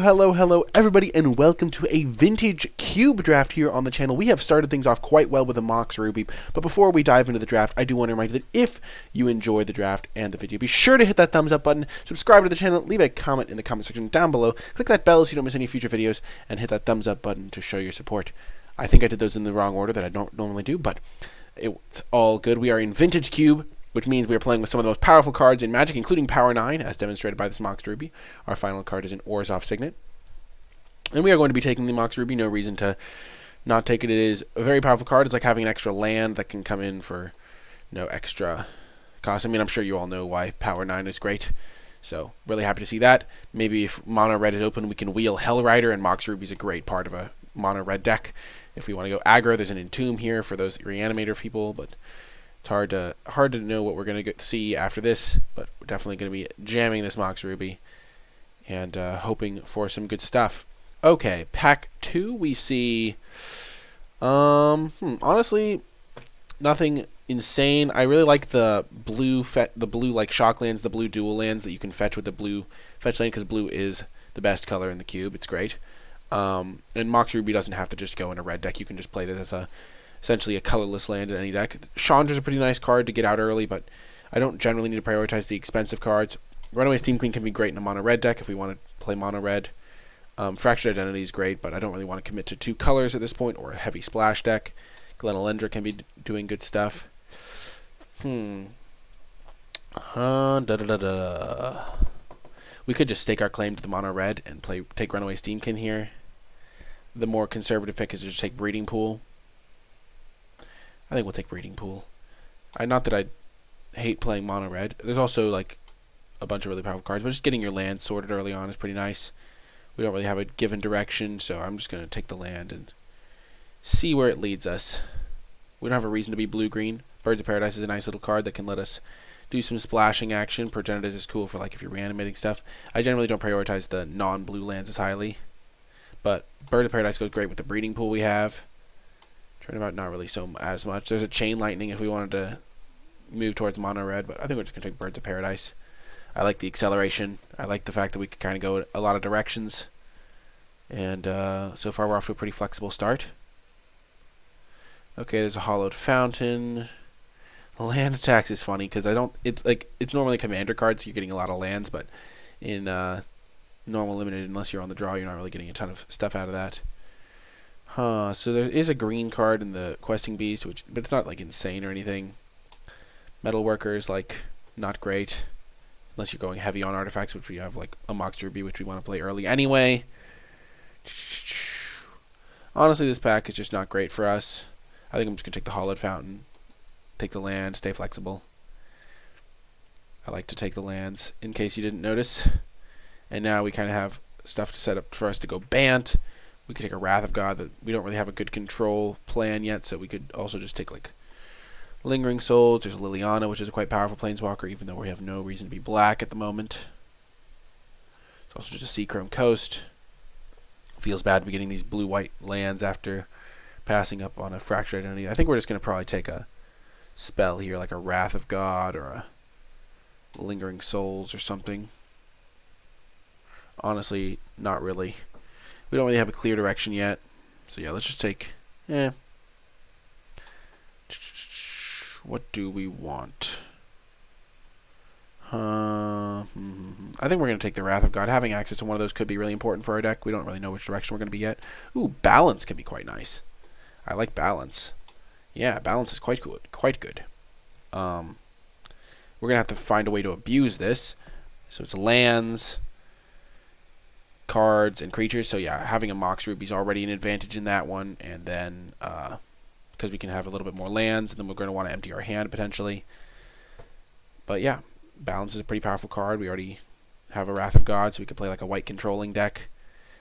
Hello, everybody, and welcome to a vintage cube draft here on the channel. We have started things off quite well with a Mox Ruby, but before we dive into the draft, I do want to remind you that if you enjoy the draft and the video, be sure to hit that thumbs up button, subscribe to the channel, leave a comment in the comment section down below, click that bell so you don't miss any future videos, and hit that thumbs up button to show your support. I think I did those in the wrong order that I don't normally do, but it's all good. We are in vintage cube, which means we are playing with some of the most powerful cards in Magic, including Power 9, as demonstrated by this Mox Ruby. Our final card is an Orzhov Signet. And we are going to be taking the Mox Ruby. No reason to not take it. It is a very powerful card. It's like having an extra land that can come in for no extra cost. I mean, I'm sure you all know why Power 9 is great. So, really happy to see that. Maybe if Mono Red is open, we can wheel Hellrider, and Mox Ruby is a great part of a Mono Red deck. If we want to go aggro, there's an Entomb here for those Reanimator people, but it's hard to know what we're going to see after this, but we're definitely going to be jamming this Mox Ruby and hoping for some good stuff. Okay, pack 2, we see, honestly, nothing insane. I really like the blue like shock lands, the blue dual lands that you can fetch with the blue fetch lane, because blue is the best color in the cube. It's great. And Mox Ruby doesn't have to just go in a red deck. You can just play this as essentially a colorless land in any deck. Chandra's a pretty nice card to get out early, but I don't generally need to prioritize the expensive cards. Runaway Steam Queen can be great in a mono red deck if we want to play mono red. Fractured Identity is great, but I don't really want to commit to 2 colors at this point, or a heavy splash deck. Glenelendra can be doing good stuff. We could just stake our claim to the mono red and take Runaway Steamkin here. The more conservative pick is to just take Breeding Pool. I think we'll take Breeding Pool. Not that I hate playing mono red. There's also like a bunch of really powerful cards, but just getting your land sorted early on is pretty nice. We don't really have a given direction, so I'm just going to take the land and see where it leads us. We don't have a reason to be blue-green. Birds of Paradise is a nice little card that can let us do some splashing action. Progenitus is cool for like if you're reanimating stuff. I generally don't prioritize the non-blue lands as highly, but Birds of Paradise goes great with the Breeding Pool we have. Turnabout, not really as much. There's a Chain Lightning if we wanted to move towards mono red, but I think we're just going to take Birds of Paradise. I like the acceleration. I like the fact that we can kind of go a lot of directions. And so far we're off to a pretty flexible start. Okay, there's a Hollowed Fountain. Land attacks is funny because it's normally commander cards, so you're getting a lot of lands, but in normal limited, unless you're on the draw, you're not really getting a ton of stuff out of that. So there is a green card in the Questing Beast, but it's not like insane or anything. Metalworkers, like, not great. Unless you're going heavy on artifacts, which we have like a Mox Ruby, which we want to play early anyway. Honestly, this pack is just not great for us. I think I'm just going to take the Hollowed Fountain, take the land, stay flexible. I like to take the lands, in case you didn't notice. And now we kind of have stuff to set up for us to go Bant. We could take a Wrath of God that we don't really have a good control plan yet, so we could also just take like Lingering Souls. There's Liliana, which is a quite powerful planeswalker, even though we have no reason to be black at the moment. It's also just a Seachrome Coast. Feels bad to be getting these blue-white lands after passing up on a Fractured Identity. I think we're just going to probably take a spell here, like a Wrath of God or a Lingering Souls or something. Honestly, not really. We don't really have a clear direction yet. So yeah, let's just take... What do we want? I think we're going to take the Wrath of God. Having access to one of those could be really important for our deck. We don't really know which direction we're going to be yet. Ooh, Balance can be quite nice. I like Balance. Yeah, Balance is quite good. We're going to have to find a way to abuse this. So it's lands, cards, and creatures. So yeah, having a Mox Ruby is already an advantage in that one. And then... because we can have a little bit more lands, and then we're going to want to empty our hand potentially. But yeah, Balance is a pretty powerful card. We already have a Wrath of God, so we could play like a white controlling deck.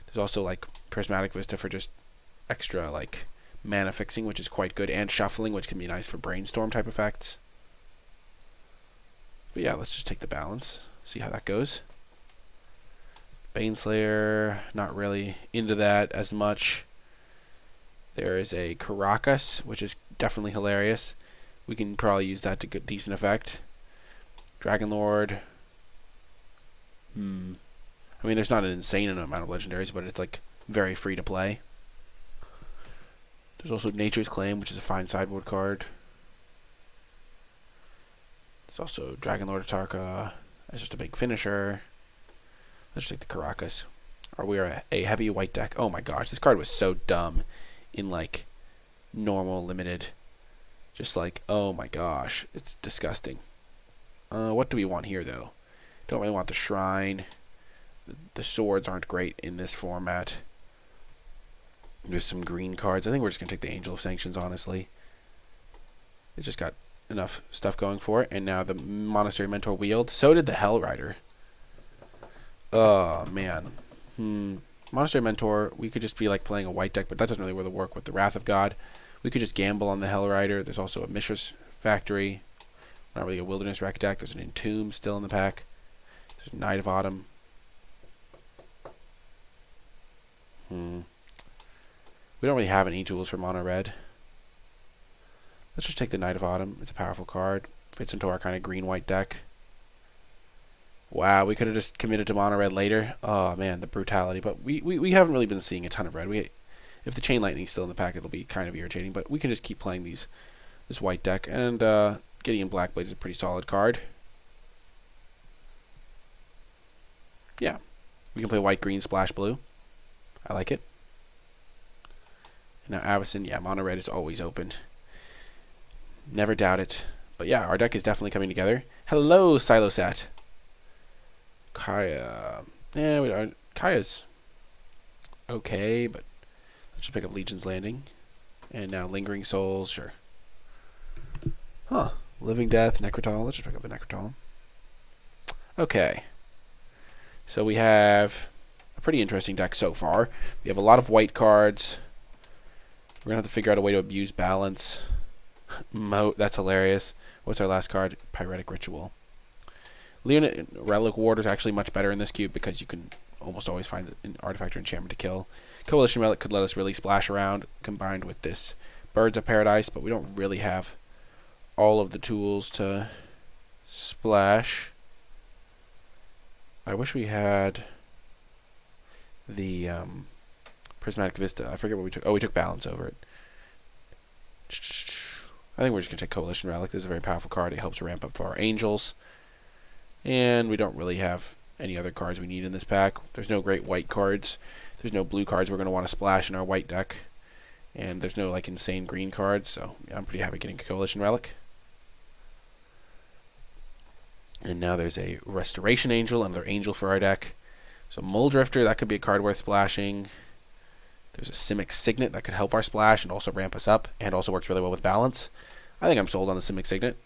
There's also like Prismatic Vista for just extra like mana fixing, which is quite good, and shuffling, which can be nice for brainstorm type effects. But yeah, let's just take the Balance, see how that goes. Baneslayer, not really into that as much. There is a Caracas, which is definitely hilarious. We can probably use that to get decent effect. Dragonlord. I mean, there's not an insane amount of legendaries, but it's like very free to play. There's also Nature's Claim, which is a fine sideboard card. There's also Dragon Lord Atarka. That's just a big finisher. Let's just take the Caracas. Or we are a heavy white deck. Oh my gosh, this card was so dumb in like normal limited. Just like, oh my gosh, it's disgusting. What do we want here though? Don't really want the Shrine. The swords aren't great in this format. There's some green cards. I think we're just going to take the Angel of Sanctions, honestly. It's just got enough stuff going for it. And now the Monastery Mentor Wield. So did the Hell Rider. Oh, man. Monastery Mentor, we could just be like playing a white deck, but that doesn't really really work with the Wrath of God. We could just gamble on the Hell Rider. There's also a Mishra's Factory. Not really a Wilderness Wreck deck. There's an Entomb still in the pack. There's a Knight of Autumn. We don't really have any tools for mono red. Let's just take the Knight of Autumn. It's a powerful card. Fits into our kind of green-white deck. Wow, we could have just committed to mono red later. Oh man, the brutality. But we haven't really been seeing a ton of red. If the Chain Lightning's still in the pack, it'll be kind of irritating. But we can just keep playing this white deck. And Gideon Blackblade is a pretty solid card. Yeah. We can play white, green, splash, blue. I like it. Now Avacyn, yeah, mono red is always open. Never doubt it. But yeah, our deck is definitely coming together. Hello, Silosat. Kaya. Yeah, Kaya's okay, but let's just pick up Legion's Landing. And now Lingering Souls, sure. Huh. Living Death, Necrotal. Let's just pick up a Necrotal. Okay. So we have a pretty interesting deck so far. We have a lot of white cards. We're going to have to figure out a way to abuse balance. That's hilarious. What's our last card? Pyretic Ritual. Leonid Relic Ward is actually much better in this cube because you can almost always find an artifact or enchantment to kill. Coalition Relic could let us really splash around combined with this Birds of Paradise, but we don't really have all of the tools to splash. I wish we had the Prismatic Vista. I forget what we took. Oh, we took Balance over it. I think we're just going to take Coalition Relic. This is a very powerful card. It helps ramp up for our Angels. And we don't really have any other cards we need in this pack. There's no great white cards. There's no blue cards we're going to want to splash in our white deck. And there's no like insane green cards. So yeah, I'm pretty happy getting a Coalition Relic. And now there's a Restoration Angel, another Angel for our deck. So Mole Drifter, that could be a card worth splashing. There's a Simic Signet that could help our splash and also ramp us up, and also works really well with balance. I think I'm sold on the Simic Signet.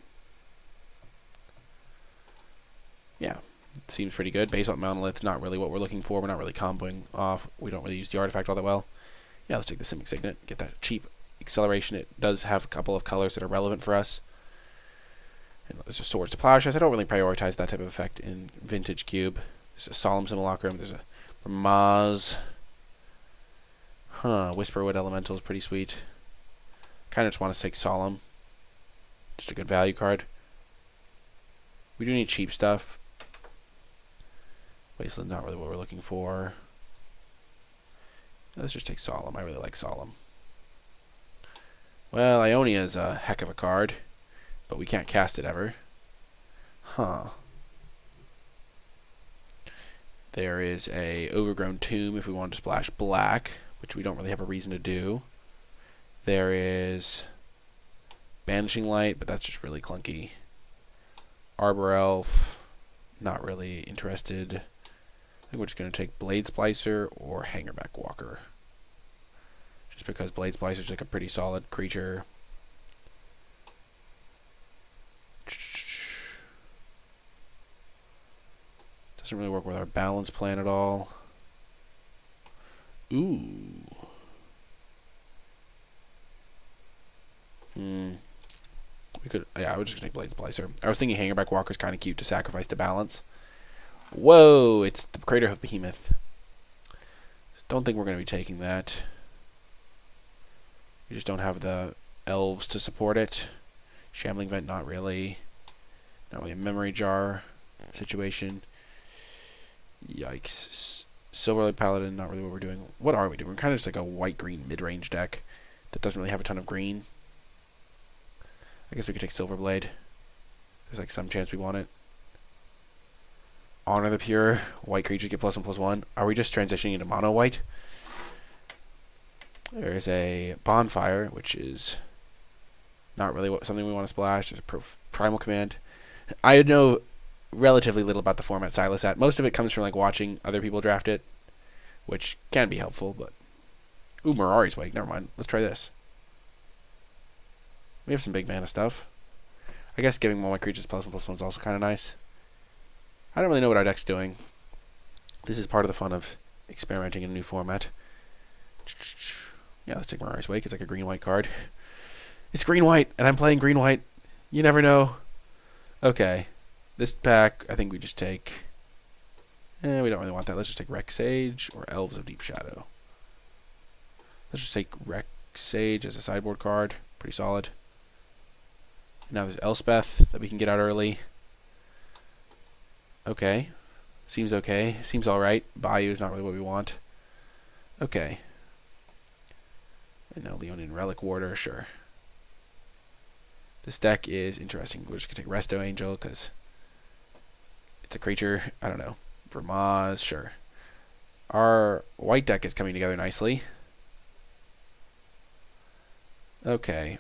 Yeah, it seems pretty good. Basalt Monolith, not really what we're looking for. We're not really comboing off. We don't really use the artifact all that well. Yeah, let's take the Simic Signet. Get that cheap acceleration. It does have a couple of colors that are relevant for us. And there's a Swords to Plowshares. I don't really prioritize that type of effect in Vintage Cube. There's a Solemn Simulacrum. There's a Maz. Whisperwood Elemental is pretty sweet. Kind of just want to take Solemn. Just a good value card. We do need cheap stuff. Wasteland's not really what we're looking for. Let's just take Solemn. I really like Solemn. Well, Ionia is a heck of a card, but we can't cast it ever. There is a Overgrown Tomb if we want to splash black, which we don't really have a reason to do. There is Banishing Light, but that's just really clunky. Arbor Elf, not really interested. I think we're just going to take Blade Splicer or Hangerback Walker. Just because Blade Splicer is like a pretty solid creature. Doesn't really work with our balance plan at all. Ooh. We could, yeah, I was just gonna take Blade Splicer. I was thinking Hangerback Walker is kind of cute to sacrifice to balance. Whoa, it's the Crater of Behemoth. Don't think we're gonna be taking that. We just don't have the elves to support it. Shambling Vent, not really. Not really a Memory Jar situation. Yikes. Silverlight Paladin, not really what we're doing. What are we doing? We're kind of just like a white-green mid-range deck that doesn't really have a ton of green. I guess we could take Silverblade. There's like some chance we want it. Honor the Pure. White creatures get +1/+1. Are we just transitioning into mono white? There's a Bonfire, which is not really something we want to splash. There's a Primal Command. I know relatively little about the format Silas at. Most of it comes from like watching other people draft it, which can be helpful, but ooh, Mirari's Wake. Never mind. Let's try this. We have some big mana stuff. I guess giving all my creatures +1/+1 is also kind of nice. I don't really know what our deck's doing. This is part of the fun of experimenting in a new format. Yeah, let's take Mirari's Wake. It's like a green-white card. It's green-white, and I'm playing green-white. You never know. Okay. This pack, I think we just take... we don't really want that. Let's just take Rex Sage or Elves of Deep Shadow. Let's just take Rex Sage as a sideboard card. Pretty solid. And now there's Elspeth that we can get out early. Okay. Seems okay. Seems alright. Bayou is not really what we want. Okay. And now Leonin Relic Warder, sure. This deck is interesting. We're just going to take Resto Angel because it's a creature. I don't know. Vermaz, sure. Our white deck is coming together nicely. Okay.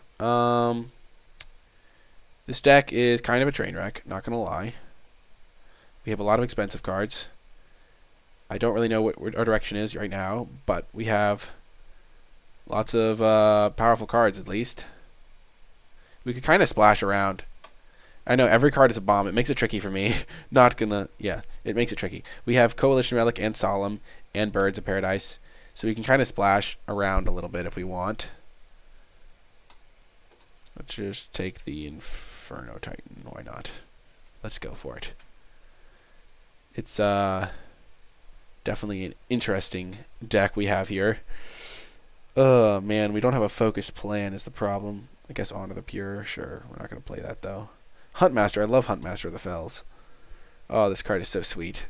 This deck is kind of a train wreck, not going to lie. We have a lot of expensive cards. I don't really know what our direction is right now, but we have lots of powerful cards at least. We could kind of splash around. I know every card is a bomb. It makes it tricky for me. Not gonna... Yeah, it makes it tricky. We have Coalition Relic and Solemn and Birds of Paradise. So we can kind of splash around a little bit if we want. Let's just take the Inferno Titan. Why not? Let's go for it. It's definitely an interesting deck we have here. Oh, man, we don't have a focused plan is the problem. I guess Honor the Pure. Sure, we're not going to play that, though. Huntmaster. I love Huntmaster of the Fells. Oh, this card is so sweet.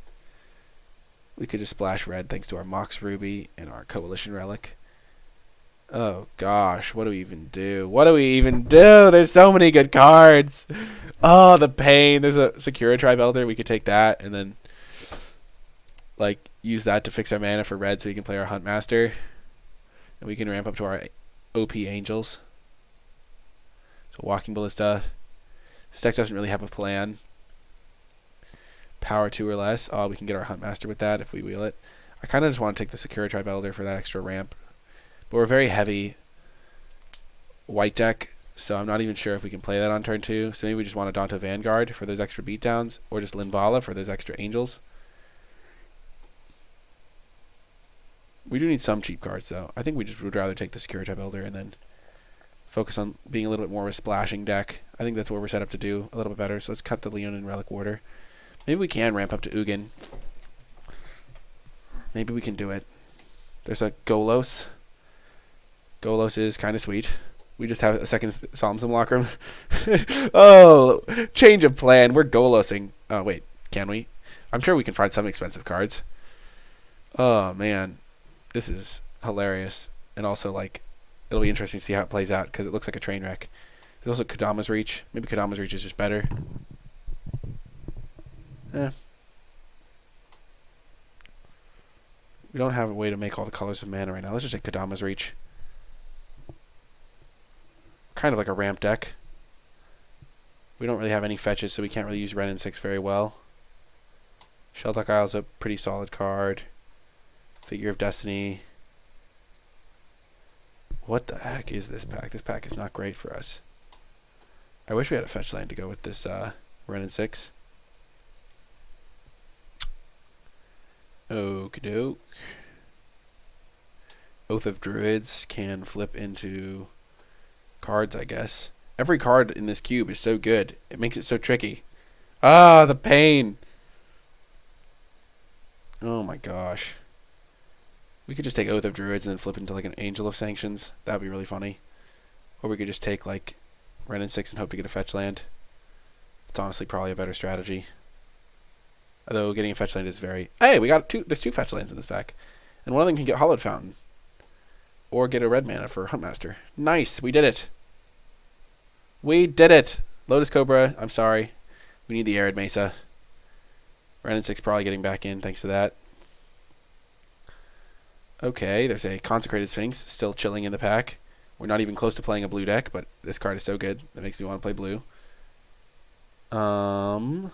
We could just splash red thanks to our Mox Ruby and our Coalition Relic. Oh, gosh. What do we even do? What do we even do? There's so many good cards. Oh, the pain. There's a Secura Tribe Elder. We could take that and then like use that to fix our mana for red so we can play our Huntmaster. And we can ramp up to our OP Angels. So Walking Ballista. This deck doesn't really have a plan. Power 2 or less. Oh, we can get our Huntmaster with that if we wheel it. I kind of just want to take the Secura Tribe Elder for that extra ramp. But we're very heavy white deck, so I'm not even sure if we can play that on turn 2. So maybe we just want a Danto Vanguard for those extra beatdowns, or just Linvala for those extra Angels. We do need some cheap cards, though. I think we just would rather take the Secura Tribe Elder and then focus on being a little bit more of a splashing deck. I think that's what we're set up to do a little bit better. So let's cut the Leonin Relic Warder. Maybe we can ramp up to Ugin. Maybe we can do it. There's a Golos. Golos is kind of sweet. We just have a second Solemn Simulacrum. Oh, change of plan. We're Golosing. Oh, wait. Can we? I'm sure we can find some expensive cards. Oh, man. This is hilarious. And also, like, it'll be interesting to see how it plays out because it looks like a train wreck. There's also Kodama's Reach. Maybe Kodama's Reach is just better. We don't have a way to make all the colors of mana right now. Let's just take Kodama's Reach. Kind of like a ramp deck. We don't really have any fetches, so we can't really use Ren and 6 very well. Shelduck Isle's a pretty solid card. Figure of Destiny. What the heck is this pack? This pack is not great for us. I wish we had a fetch land to go with this Ren and 6. Okie doke. Oath of Druids can flip into cards, I guess. Every card in this cube is so good. It makes it so tricky. Ah, the pain. Oh my gosh. We could just take Oath of Druids and then flip into like an Angel of Sanctions. That would be really funny. Or we could just take like Ren and 6 and hope to get a fetch land. It's honestly probably a better strategy. Although getting a fetch land is very... Hey, we got two. There's 2 fetch lands in this pack. And one of them can get Hollowed Fountain. Or get a red mana for Huntmaster. Nice, we did it. We did it. Lotus Cobra, I'm sorry. We need the Arid Mesa. Renin 6 probably getting back in thanks to that. Okay, there's a Consecrated Sphinx still chilling in the pack. We're not even close to playing a blue deck, but this card is so good that makes me want to play blue. Tide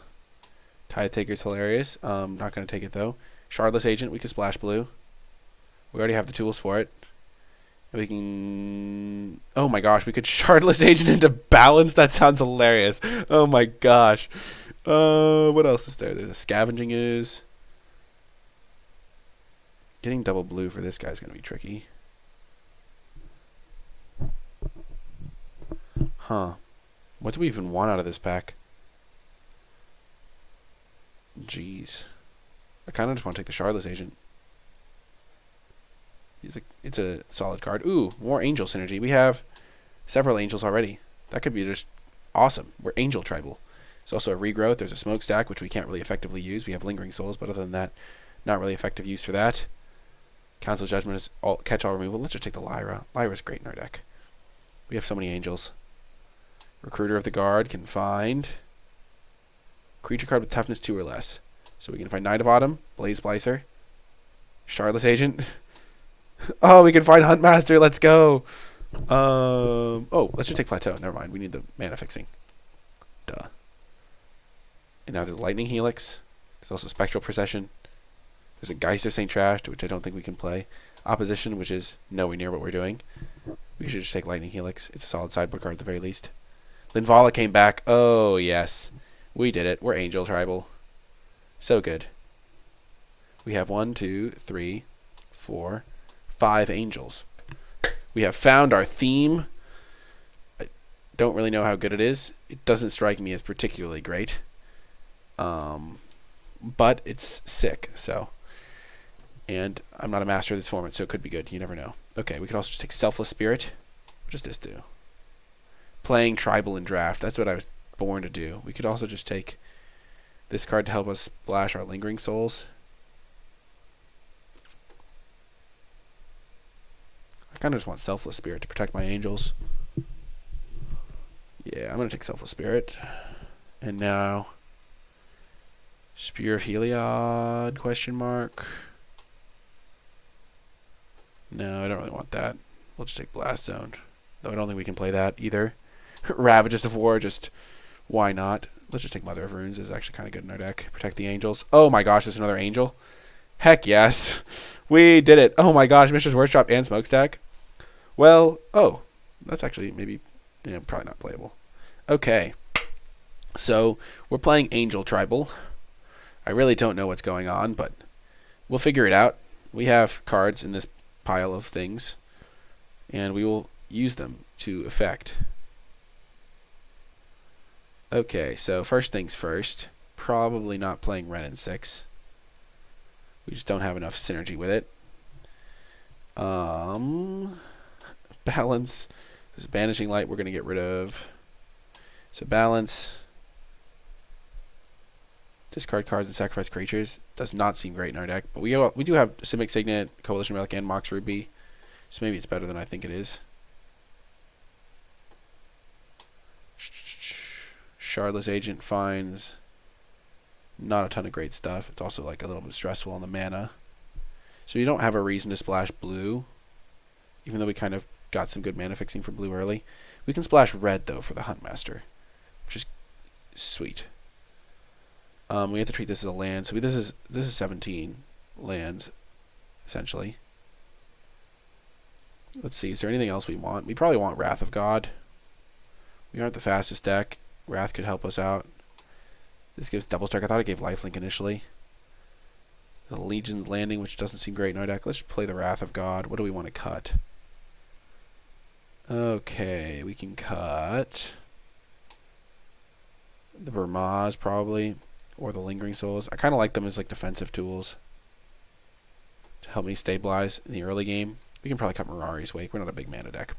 Taker's hilarious. Not going to take it though. Shardless Agent, we can splash blue. We already have the tools for it. We can... Oh my gosh, we could Shardless Agent into Balance? That sounds hilarious. Oh my gosh. What else is there? There's a Scavenging Ooze. Getting double blue for this guy's going to be tricky. Huh. What do we even want out of this pack? Jeez. I kind of just want to take the Shardless Agent. It's a solid card. Ooh, more Angel synergy. We have several Angels already. That could be just awesome. We're Angel Tribal. There's also a Regrowth. There's a Smokestack, which we can't really effectively use. We have Lingering Souls, but other than that, not really effective use for that. Council Judgment is catch-all removal. Let's just take the Lyra. Lyra's great in our deck. We have so many Angels. Recruiter of the Guard can find creature card with toughness 2 or less. So we can find Knight of Autumn, Blaze Splicer, Shardless Agent. Oh, we can find Huntmaster. Let's go. Oh, let's just take Plateau. Never mind. We need the mana fixing. Duh. And now there's Lightning Helix. There's also Spectral Procession. There's a Geist of St. Trash, which I don't think we can play. Opposition, which is nowhere near what we're doing. We should just take Lightning Helix. It's a solid sideboard card at the very least. Linvala came back. Oh, yes. We did it. We're Angel Tribal. So good. We have 1, 2, 3, 4, 5 Angels. We have found our theme. I don't really know how good it is. It doesn't strike me as particularly great. But it's sick, so. And I'm not a master of this format, so it could be good. You never know. Okay, we could also just take Selfless Spirit. What does this do? Playing Tribal in Draft. That's what I was born to do. We could also just take this card to help us splash our Lingering Souls. I kind of just want Selfless Spirit to protect my Angels. Yeah, I'm going to take Selfless Spirit. And now Spear of Heliod, question mark. No, I don't really want that. We'll just take Blast Zone. Though I don't think we can play that either. Ravages of War, just why not? Let's just take Mother of Runes. It's actually kind of good in our deck. Protect the Angels. Oh my gosh, there's another Angel. Heck yes. We did it. Oh my gosh, Mishra's Workshop and Smokestack. Well, oh, that's actually maybe, probably not playable. Okay. So, we're playing Angel Tribal. I really don't know what's going on, but we'll figure it out. We have cards in this pile of things, and we will use them to effect. Okay, so first things first. Probably not playing Renin 6. We just don't have enough synergy with it. Balance. There's Banishing Light we're going to get rid of. So balance. Discard cards and sacrifice creatures. Does not seem great in our deck. But we do have Simic Signet, Coalition Relic, and Mox Ruby. So maybe it's better than I think it is. Shardless Agent finds not a ton of great stuff. It's also like a little bit stressful on the mana. So you don't have a reason to splash blue. Even though we kind of got some good mana fixing for blue early. We can splash red though for the Huntmaster. Which is sweet. We have to treat this as a land. So this is 17 lands, essentially. Let's see, is there anything else we want? We probably want Wrath of God. We aren't the fastest deck. Wrath could help us out. This gives double strike. I thought it gave lifelink initially. The Legion's Landing, which doesn't seem great in our deck. Let's play the Wrath of God. What do we want to cut? Okay, we can cut the Vermaz probably, or the Lingering Souls. I kind of like them as like defensive tools to help me stabilize in the early game. We can probably cut Mirari's Wake. We're not a big mana deck.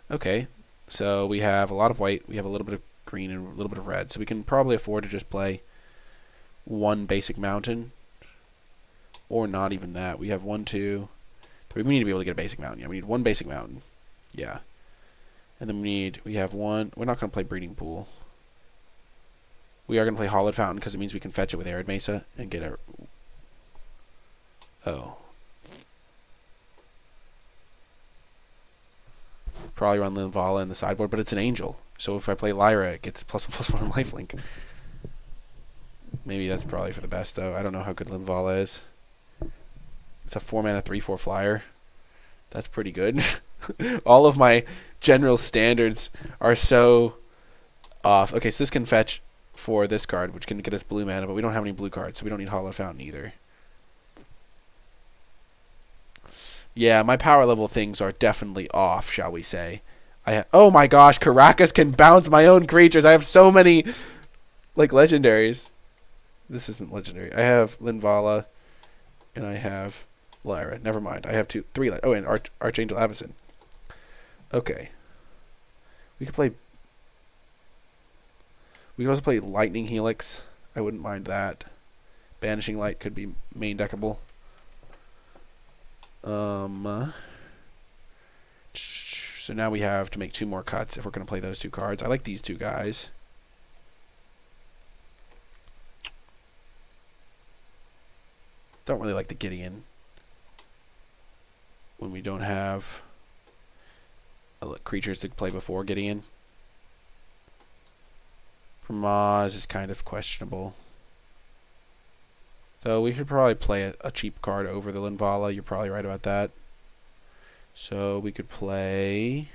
Okay, so we have a lot of white. We have a little bit of green and a little bit of red. So we can probably afford to just play one basic mountain. Or not even that. We have 1, 2, 3. We need to be able to get a basic mountain. Yeah, we need one basic mountain. Yeah. And then we have one. We're not going to play Breeding Pool. We are going to play Hollowed Fountain because it means we can fetch it with Arid Mesa and get a... Oh. Probably run Linvala in the sideboard, but it's an Angel. So if I play Lyra, it gets +1/+1 on lifelink. Maybe that's probably for the best, though. I don't know how good Linvala is. It's a 4-mana 3/4 flyer. That's pretty good. All of my general standards are so off. Okay, so this can fetch for this card, which can get us blue mana, but we don't have any blue cards, so we don't need Hollow Fountain either. Yeah, my power level things are definitely off, shall we say. Oh my gosh, Caracas can bounce my own creatures. I have so many, like, legendaries. This isn't legendary. I have Linvala, and I have Lyra. Never mind. I have 3. Oh, and Archangel Avacyn. Okay. We could also play Lightning Helix. I wouldn't mind that. Banishing Light could be main deckable. So now we have to make 2 more cuts if we're going to play those 2 cards. I like these 2 guys. Don't really like the Gideon when we don't have creatures to play before Gideon. Maz is kind of questionable. So we should probably play a cheap card over the Linvala. You're probably right about that. So we could play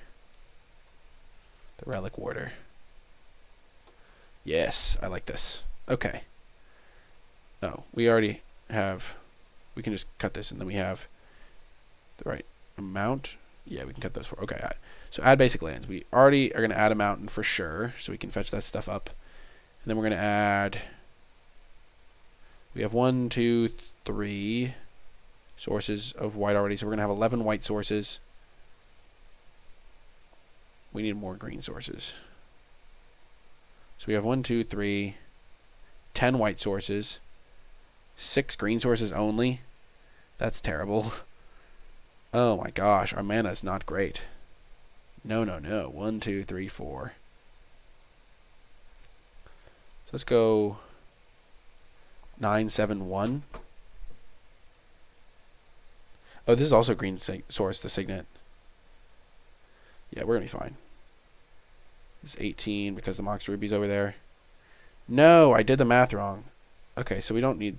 the Relic Warder. Yes, I like this. Okay. Oh, we already have... We can just cut this, and then we have the right amount. Yeah, we can cut those for... Okay, so add basic lands. We already are going to add a mountain for sure, so we can fetch that stuff up. And then we're going to add... We have 1, 2, 3 sources of white already, so we're going to have 11 white sources. We need more green sources. So we have 1, 2, 3, 10 white sources, 6 green sources only. That's terrible. Oh my gosh, our mana is not great. No, no, no. 1, 2, 3, 4. So let's go 9, 7, 1. Oh, this is also green source, the Signet. Yeah, we're going to be fine. This is 18 because the Mox Ruby's over there. No, I did the math wrong. Okay, so we don't need...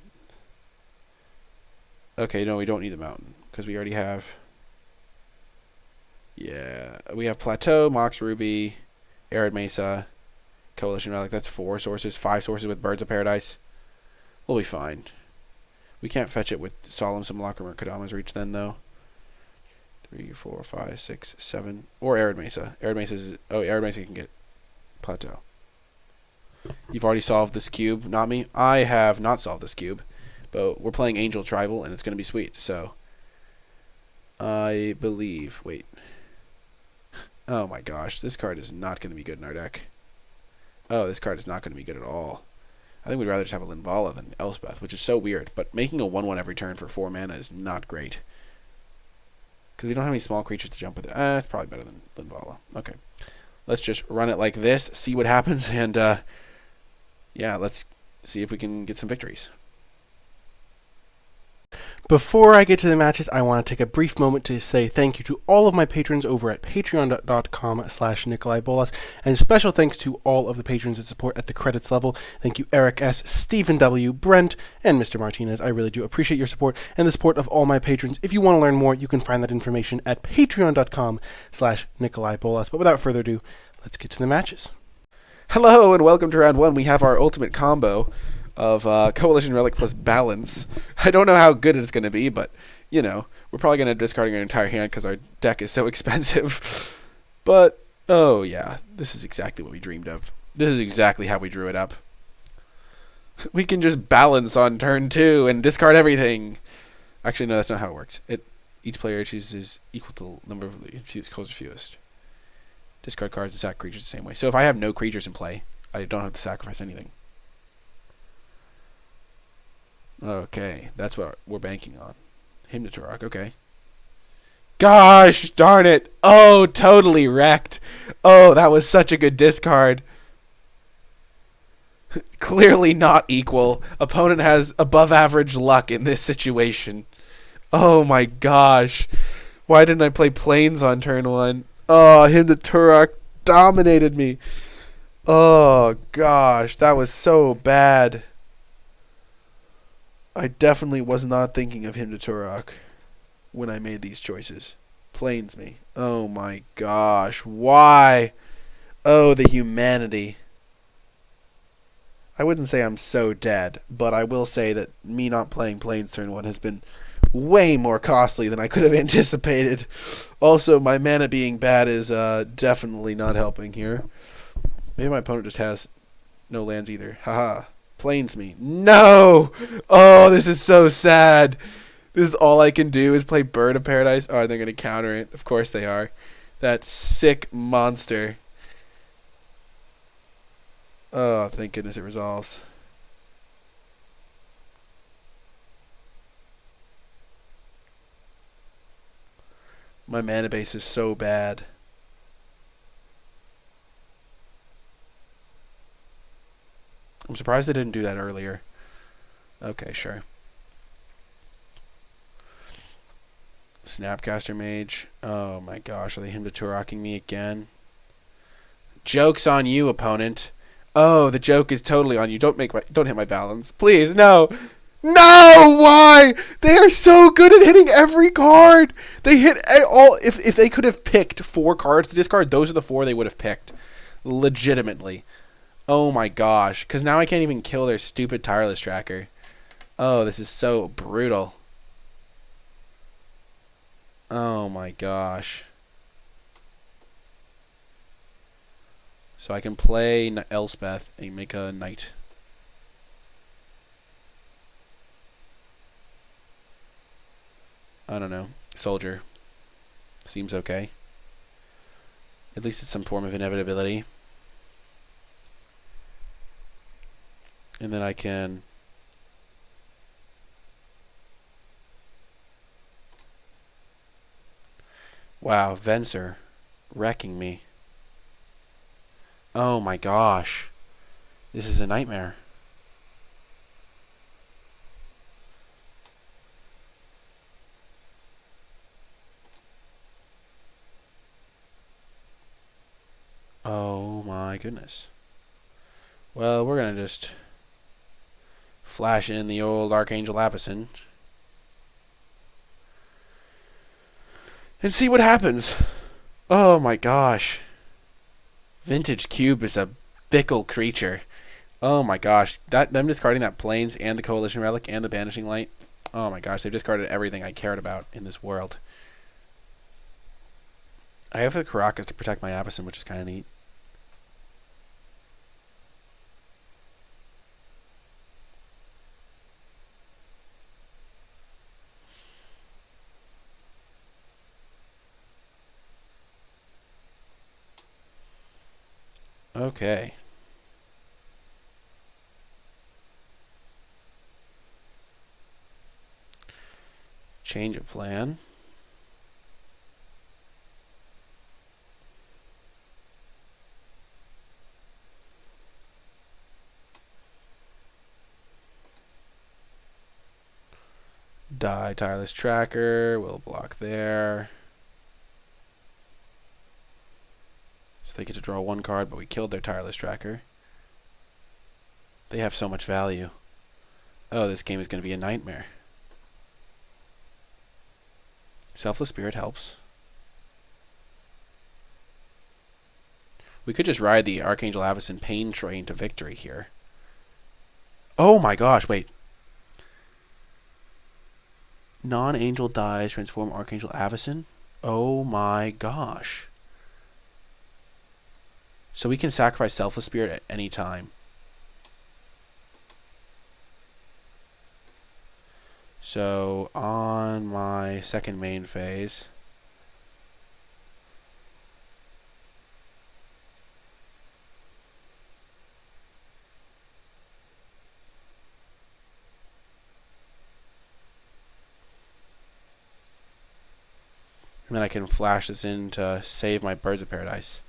Okay, no, we don't need the mountain because we already have... Yeah, we have Plateau, Mox Ruby, Arid Mesa, Coalition Relic. That's 4 sources, 5 sources with Birds of Paradise. We'll be fine. We can't fetch it with Solemn Simulacrum or Kodama's Reach then, though. 3, 4, 5, 6, 7. Or Arid Mesa. Arid Mesa can get Plateau. You've already solved this cube, not me. I have not solved this cube. But we're playing Angel Tribal, and it's going to be sweet. So, I believe... Wait. Oh my gosh. This card is not going to be good in our deck. Oh, this card is not going to be good at all. I think we'd rather just have a Linvala than Elspeth, which is so weird. But making a 1/1 every turn for 4 mana is not great. Because we don't have any small creatures to jump with it. It's probably better than Linvala. Okay. Let's just run it like this, see what happens, and yeah, let's see if we can get some victories. Before I get to the matches, I want to take a brief moment to say thank you to all of my patrons over at patreon.com/NicolaiBolas, and special thanks to all of the patrons that support at the credits level. Thank you, Eric S., Stephen W., Brent, and Mr. Martinez. I really do appreciate your support and the support of all my patrons. If you want to learn more, you can find that information at patreon.com/NicolaiBolas. But without further ado, let's get to the matches. Hello, and welcome to round 1. We have our ultimate combo of Coalition Relic plus Balance. I don't know how good it's going to be, but, you know, we're probably going to end up discarding our entire hand because our deck is so expensive. But, oh yeah, this is exactly what we dreamed of. This is exactly how we drew it up. We can just balance on turn 2 and discard everything. Actually, no, that's not how it works. Each player chooses equal to the number of colors fewest. Discard cards and sack creatures the same way. So if I have no creatures in play, I don't have to sacrifice anything. Okay, that's what we're banking on. Him to Turok, okay. Gosh darn it. Oh, totally wrecked. Oh, that was such a good discard. Clearly not equal. Opponent has above average luck in this situation. Oh my gosh. Why didn't I play Plains on turn 1? Oh, him to Turok dominated me. Oh gosh, that was so bad. I definitely was not thinking of him to Turok when I made these choices. Plains me. Oh my gosh, why? Oh, the humanity. I wouldn't say I'm so dead, but I will say that me not playing Plains turn 1 has been way more costly than I could have anticipated. Also, my mana being bad is definitely not helping here. Maybe my opponent just has no lands either. Haha. Plains me. No! Oh, this is so sad. This is all I can do is play Bird of Paradise. Oh, they're going to counter it. Of course they are. That sick monster. Oh, thank goodness it resolves. My mana base is so bad. I'm surprised they didn't do that earlier. Okay, sure. Snapcaster Mage. Oh my gosh, are they him to Turoking me again? Joke's on you, opponent. Oh, the joke is totally on you. Don't hit my balance. Please, no. No! Why? They are so good at hitting every card. They hit all. If they could have picked 4 cards to discard, those are the 4 they would have picked. Legitimately. Oh my gosh. Because now I can't even kill their stupid Tireless Tracker. Oh, this is so brutal. Oh my gosh. So I can play Elspeth and make a knight. I don't know. Soldier. Seems okay. At least it's some form of inevitability. And then I can... Wow, Venser. Wrecking me. Oh my gosh. This is a nightmare. Oh my goodness. Well, we're going to just flash in the old Archangel Avacyn and see what happens. Oh my gosh. Vintage Cube is a fickle creature. Oh my gosh. Them discarding that Plains and the Coalition Relic and the Banishing Light. Oh my gosh, they've discarded everything I cared about in this world. I have the Karakas to protect my Avacyn, which is kind of neat. Okay. Change of plan. Die Tireless Tracker. We'll block there. So they get to draw 1 card, but we killed their Tireless Tracker. They have so much value. Oh, this game is going to be a nightmare. Selfless Spirit helps. We could just ride the Archangel Avacyn Pain train to victory here. Oh my gosh, wait. Non-angel dies, transform Archangel Avacyn? Oh my gosh. So we can sacrifice Selfless Spirit at any time. So on my second main phase, And then I can flash this in to save my Birds of Paradise.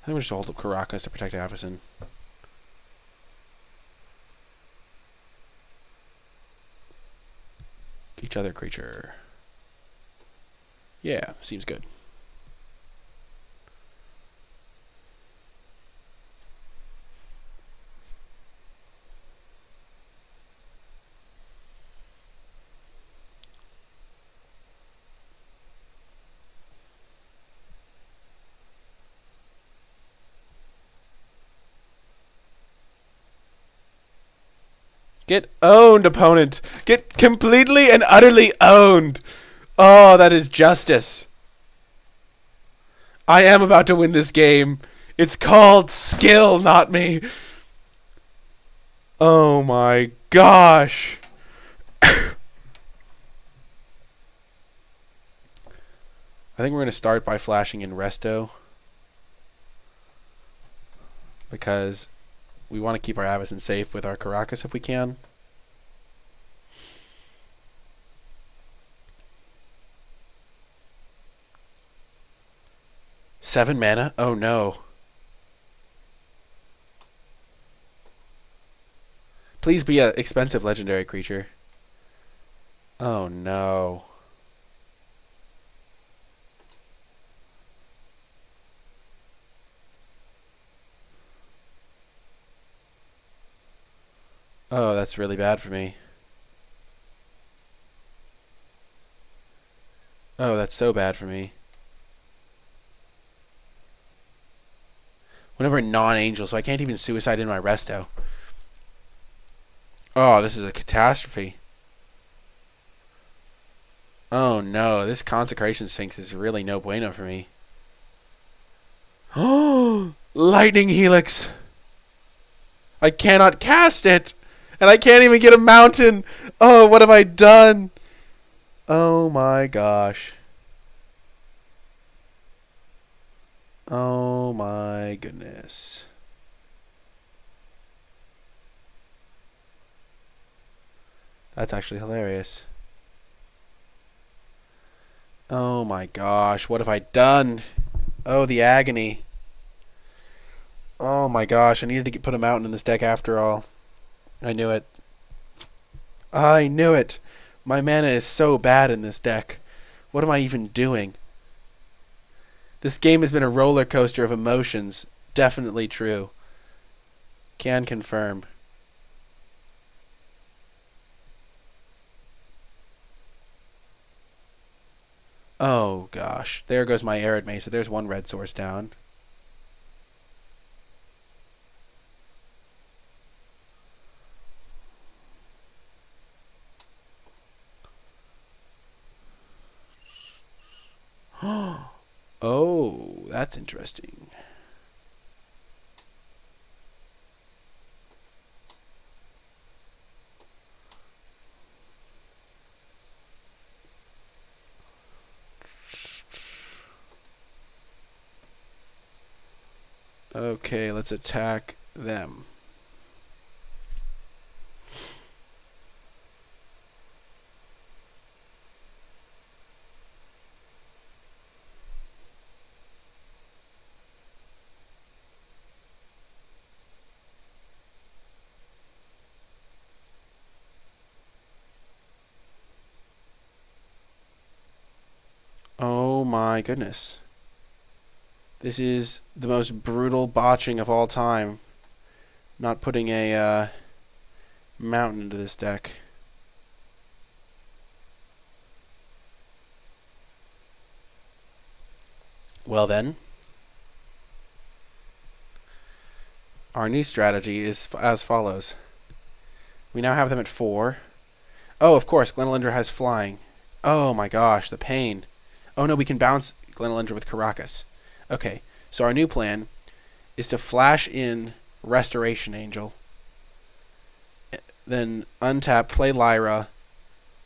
I think we'll just hold up Caracas to protect Avacyn. Each other creature. Yeah, seems good. Get owned, opponent! Get completely and utterly owned! Oh, that is justice. I am about to win this game. It's called skill, not me. Oh my gosh. I think we're going to start by flashing in Resto. Because we want to keep our Avacyn safe with our Caracas if we can. Seven mana? Oh no. Please be an expensive legendary creature. Oh no. Oh, that's really bad for me. Oh, that's so bad for me. Whenever non-angel, so I can't even suicide in my Resto. Oh, this is a catastrophe. Oh no, this Consecration Sphinx is really no bueno for me. Oh, Lightning Helix! I cannot cast it! And I can't even get a mountain! Oh, what have I done? Oh my gosh. Oh my goodness. That's actually hilarious. Oh my gosh, what have I done? Oh, the agony. Oh my gosh, I needed to put a mountain in this deck after all. I knew it. I knew it. My mana is so bad in this deck. What am I even doing? This game has been a roller coaster of emotions. Definitely true. Can confirm. Oh gosh. There goes my Arid Mesa. There's one red source down. Oh, that's interesting. Okay, let's attack them. Oh my goodness. This is the most brutal botching of all time. Not putting a mountain into this deck. Well then, our new strategy is as follows. We now have them at 4. Oh, of course, Glenalindra has flying. Oh my gosh, the pain. Oh no, we can bounce Glenalindra with Caracas. Okay, so our new plan is to flash in Restoration Angel, then untap, play Lyra,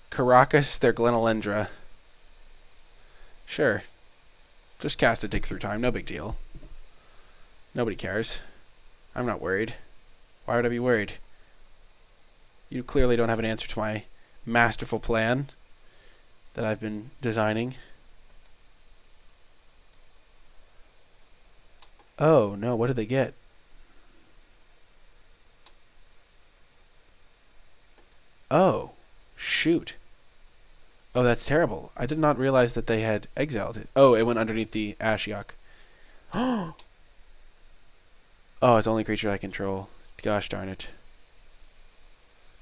Caracas their Glenalindra. Sure. Just cast a Dig Through Time, no big deal. Nobody cares. I'm not worried. Why would I be worried? You clearly don't have an answer to my masterful plan that I've been designing. Oh, no, what did they get? Oh, shoot. Oh, that's terrible. I did not realize that they had exiled it. Oh, it went underneath the Ashiok. Oh, it's the only creature I control. Gosh darn it.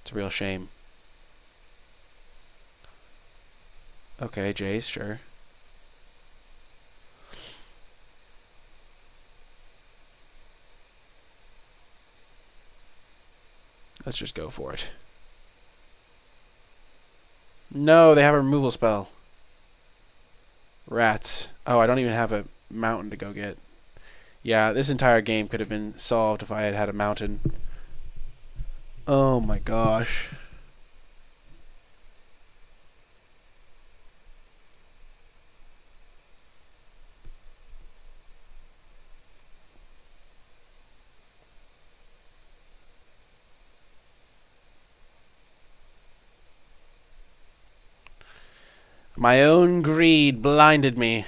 It's a real shame. Okay, Jace, sure. Let's just go for it. No, they have a removal spell. Rats. Oh, I don't even have a mountain to go get. Yeah, this entire game could have been solved if I had had a mountain. Oh my gosh. My own greed blinded me.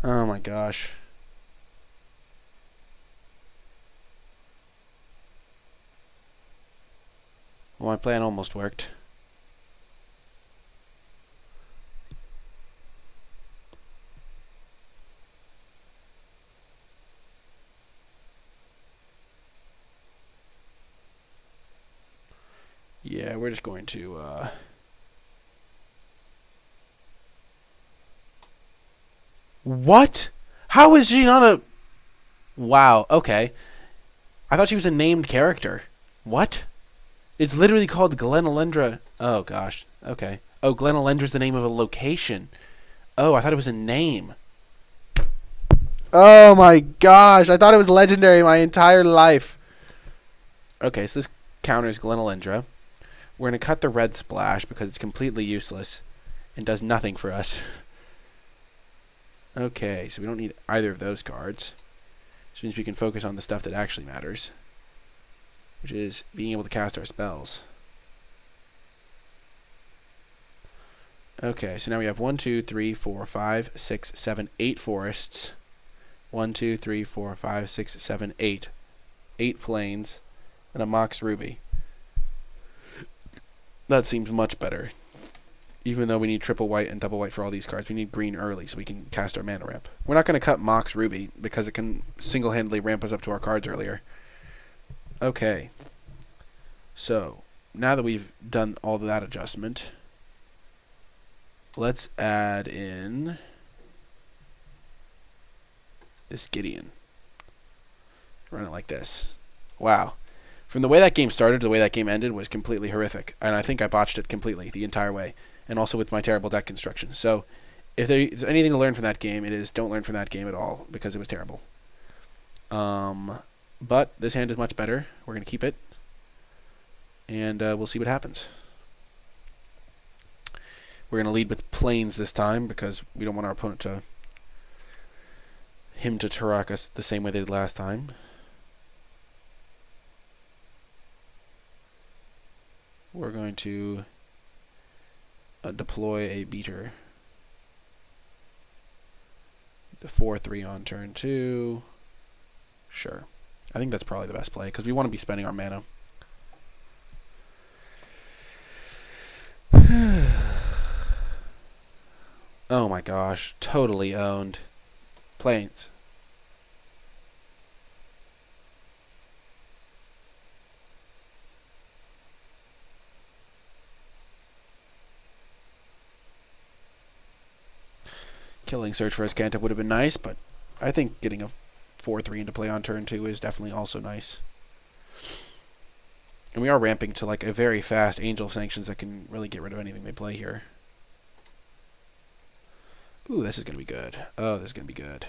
Oh my gosh. Well, my plan almost worked. Yeah, we're just going to, What? How is she not a... Wow, okay. I thought she was a named character. What? It's literally called Glenalendra. Oh, gosh. Okay. Oh, Glenalendra's the name of a location. Oh, I thought it was a name. Oh my gosh. I thought it was legendary my entire life. Okay, so this counters Glenalendra. We're going to cut the red splash because it's completely useless and does nothing for us. Okay, so we don't need either of those cards. Which means we can focus on the stuff that actually matters, which is being able to cast our spells. Okay, so now we have 1, 2, 3, 4, 5, 6, 7, 8 forests. 1, 2, 3, 4, 5, 6, 7, 8. 8 plains and a Mox Ruby. That seems much better. Even though we need triple white and double white for all these cards, we need green early so we can cast our mana ramp. We're not going to cut Mox Ruby because it can single-handedly ramp us up to our cards earlier. Okay. So, now that we've done all of that adjustment, let's add in this Gideon. Run it like this. Wow. From the way that game started to the way that game ended was completely horrific. And I think I botched it completely the entire way. And also with my terrible deck construction. So, if there's anything to learn from that game, it is don't learn from that game at all, because it was terrible. But this hand is much better. We're going to keep it. And we'll see what happens. We're going to lead with plains this time, because we don't want our opponent to... him to Turok us the same way they did last time. We're going to... deploy a beater. The 4/3 on turn 2. Sure. I think that's probably the best play because we want to be spending our mana. Oh my gosh. Totally owned. Plains. Killing Search for Azcanta would have been nice, but I think getting a 4/3 into play on turn 2 is definitely also nice. And we are ramping to like a very fast Angel of Sanctions that can really get rid of anything they play here. Ooh, this is going to be good. Oh, this is going to be good.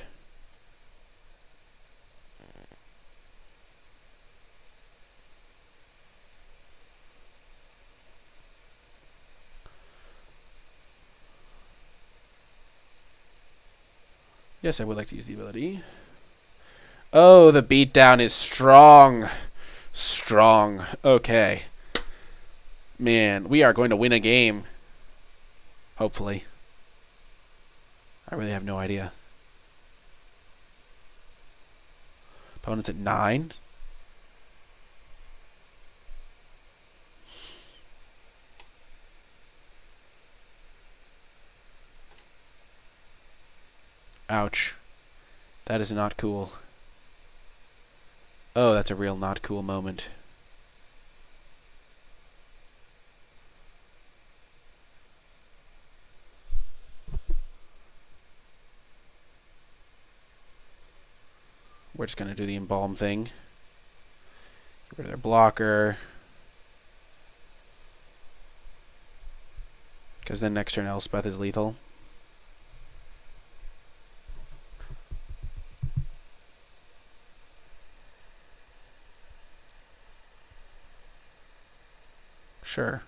Yes, I would like to use the ability. Oh, the beatdown is strong. Strong. Okay. Man, we are going to win a game. Hopefully. I really have no idea. Opponent's at 9. Ouch. That is not cool. Oh, that's a real not cool moment. We're just going to do the embalm thing. Get rid of their blocker. Because then next turn Elspeth is lethal. Sure.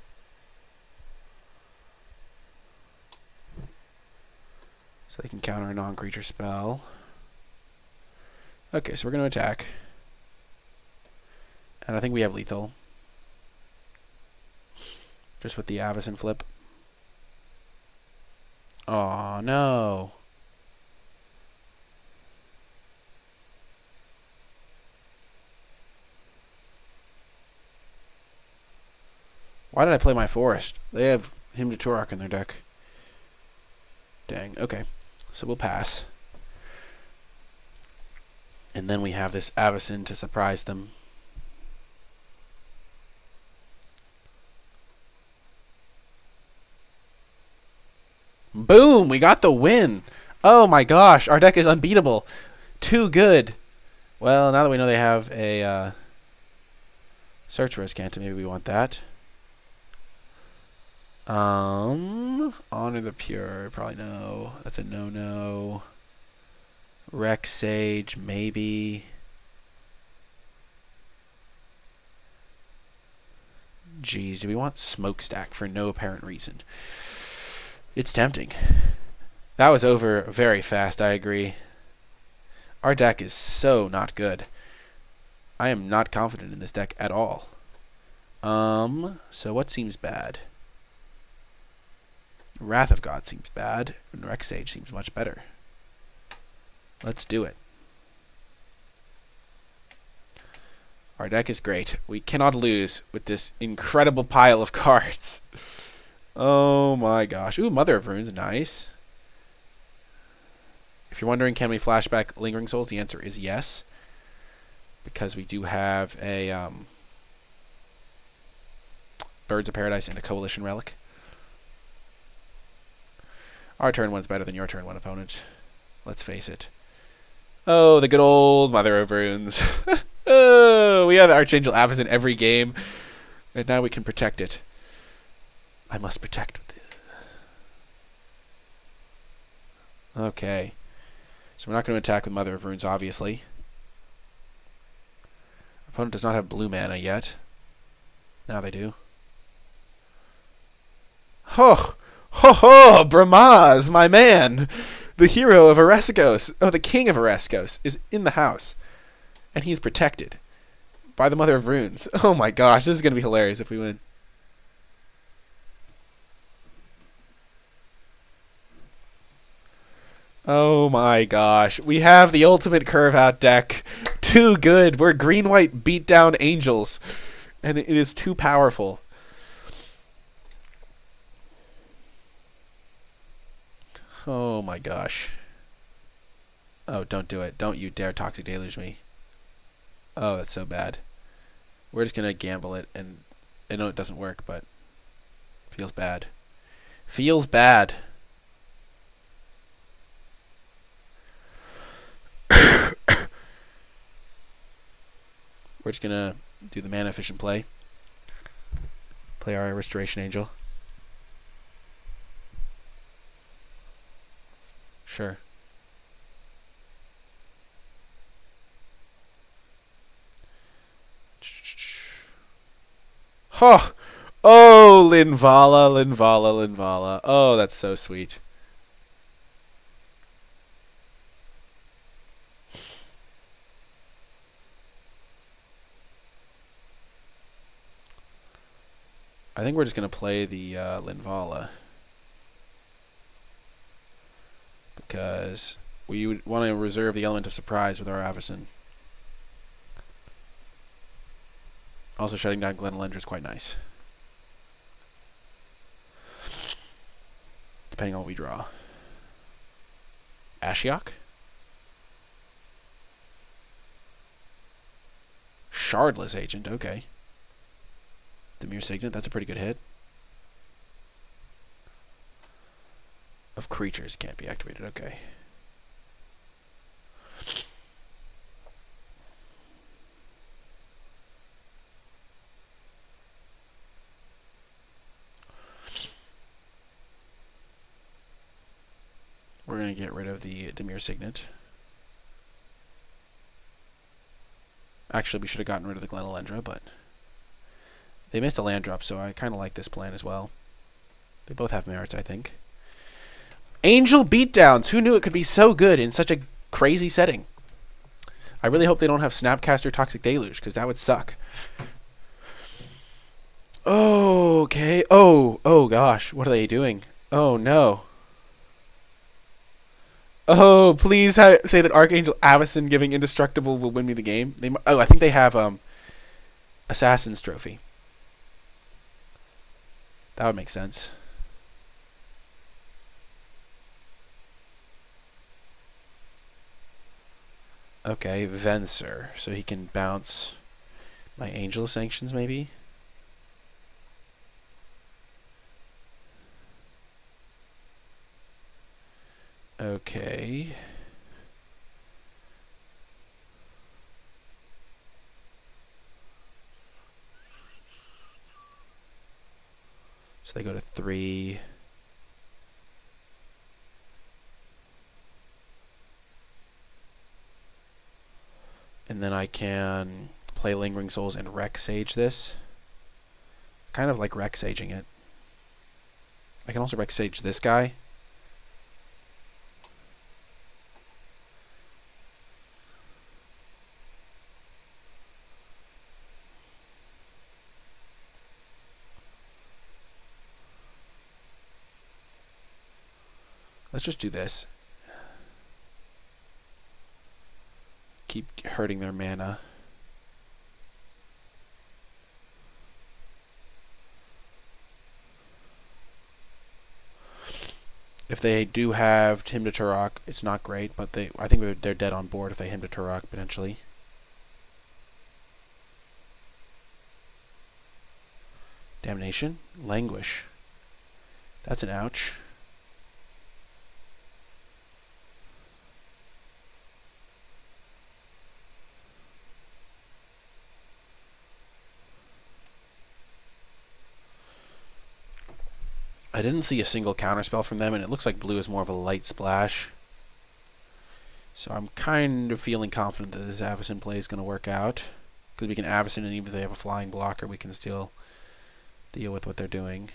So they can counter a non-creature spell. Okay, so we're going to attack. And I think we have lethal. Just with the Avacyn flip. Oh no. Why did I play my Forest? They have Hymn to Turok in their deck. Dang, okay. So we'll pass. And then we have this Avacyn to surprise them. Boom! We got the win! Oh my gosh, our deck is unbeatable. Too good. Well, now that we know they have a Search for Azcanta, maybe we want that. Honor the Pure, probably no. That's a no-no. Wreck Sage, maybe. Geez, do we want Smokestack for no apparent reason? It's tempting. That was over very fast, I agree. Our deck is so not good. I am not confident in this deck at all. So what seems bad? Wrath of God seems bad, and Wreck Sage seems much better. Let's do it. Our deck is great. We cannot lose with this incredible pile of cards. Oh my gosh. Ooh, Mother of Runes, nice. If you're wondering, can we flashback Lingering Souls? The answer is yes. Because we do have a Birds of Paradise and a Coalition Relic. Our turn 1 is better than your turn 1, opponent. Let's face it. Oh, the good old Mother of Runes. Oh, we have Archangel Avacyn every game. And now we can protect it. I must protect. Okay. So we're not going to attack with Mother of Runes, obviously. Opponent does not have blue mana yet. Now they do. Ho! Ho ho! Bramaz, my man! The hero of Ereskos, oh, the king of Ereskos, is in the house. And he's protected by the Mother of Runes. Oh my gosh, this is going to be hilarious if we win. Oh my gosh. We have the ultimate curve-out deck. Too good. We're green-white beat-down angels. And it is too powerful. Oh my gosh. Oh, don't do it. Don't you dare Toxic Deluge me. Oh, that's so bad. We're just going to gamble it, and I know it doesn't work, but feels bad. Feels bad. We're just going to do the mana efficient play. Play our Restoration Angel. Sure. Oh, oh, Linvala, Linvala, Linvala. Oh, that's so sweet. I think we're just going to play the Linvala. Because we would want to reserve the element of surprise with our Avacyn. Also, shutting down Glenalendra is quite nice. Depending on what we draw. Ashiok? Shardless Agent, okay. Dimir Signet, that's a pretty good hit. Of creatures can't be activated, okay. We're going to get rid of the Dimir Signet. Actually, we should have gotten rid of the Glenalendra, but they missed a land drop, so I kind of like this plan as well. They both have merits, I think. Angel Beatdowns! Who knew it could be so good in such a crazy setting? I really hope they don't have Snapcaster Toxic Deluge, because that would suck. Okay. Oh gosh. What are they doing? Oh, no. Oh, please say that Archangel Avacyn giving Indestructible will win me the game. I think they have Assassin's Trophy. That would make sense. Okay, Venser. So he can bounce my Angel Sanctions, maybe? Okay. So they go to 3. And then I can play Lingering Souls and Wreck Sage this. Kind of like Wreck Saging it. I can also Wreck Sage this guy. Let's just do this. Keep hurting their mana. If they do have Hymn to Turok, it's not great, but I think they're dead on board if they Hymn to Turok, potentially. Damnation? Languish. That's an ouch. I didn't see a single counterspell from them, and it looks like blue is more of a light splash. So I'm kind of feeling confident that this Avacyn play is going to work out. Because we can Avacyn, and even if they have a flying blocker, we can still deal with what they're doing.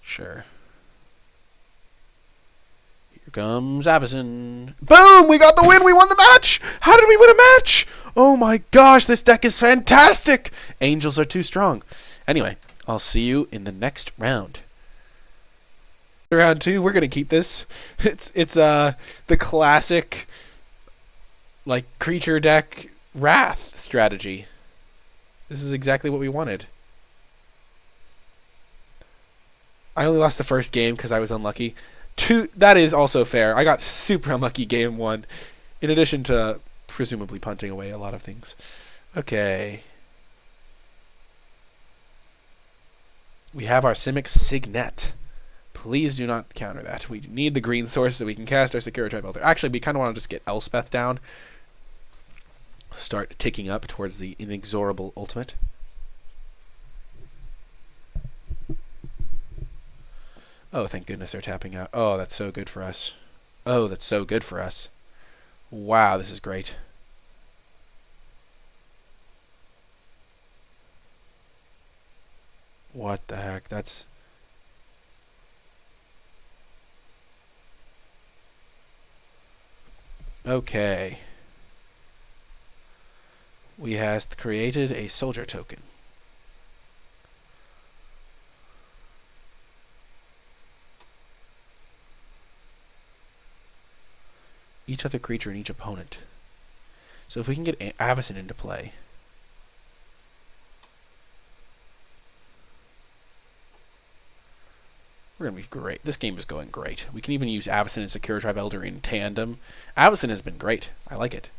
Sure. Here comes Avacyn. Boom! We got the win! We won the match! How did we win a match? Oh my gosh, this deck is fantastic! Angels are too strong. Anyway, I'll see you in the next round. Round 2, we're gonna keep this. It's the classic like creature deck Wrath strategy. This is exactly what we wanted. I only lost the first game because I was unlucky. That is also fair. I got super unlucky game 1, in addition to presumably punting away a lot of things. Okay. We have our Simic Signet. Please do not counter that. We need the green source so we can cast our Sakura Tribe Elder. Actually, we kind of want to just get Elspeth down. Start ticking up towards the inexorable ultimate. Oh, thank goodness they're tapping out. Oh, that's so good for us. Oh, that's so good for us. Wow, this is great. What the heck? That's... Okay. We have created a soldier token. Each other creature and each opponent. So if we can get Avacyn into play. We're going to be great. This game is going great. We can even use Avacyn and Secure Tribe Elder in tandem. Avacyn has been great. I like it.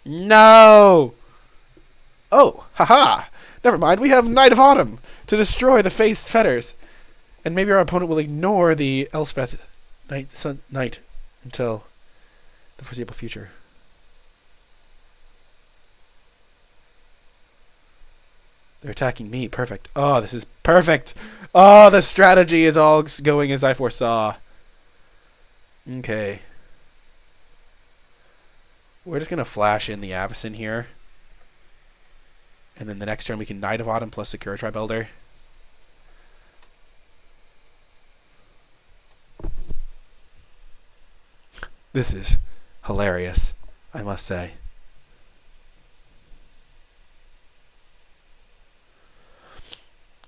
No! Oh, haha! Never mind, we have Knight of Autumn to destroy the Faith's fetters. And maybe our opponent will ignore the Elspeth Knight until the foreseeable future. They're attacking me. Perfect. Oh, this is perfect. Oh, the strategy is all going as I foresaw. Okay. We're just going to flash in the Avacyn here. And then the next turn we can Knight of Autumn plus Secure Tribe Elder. This is hilarious, I must say.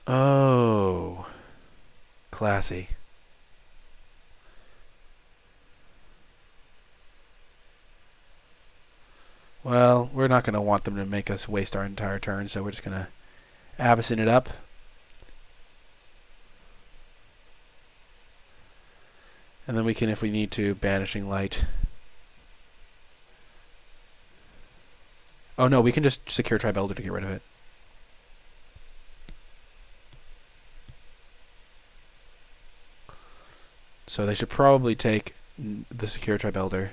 Oh. Classy. Well, we're not going to want them to make us waste our entire turn, so we're just going to Avacyn it up. And then we can, if we need to, Banishing Light. Oh no, we can just Secure Tribe Elder to get rid of it. So they should probably take the Secure Tribe Elder.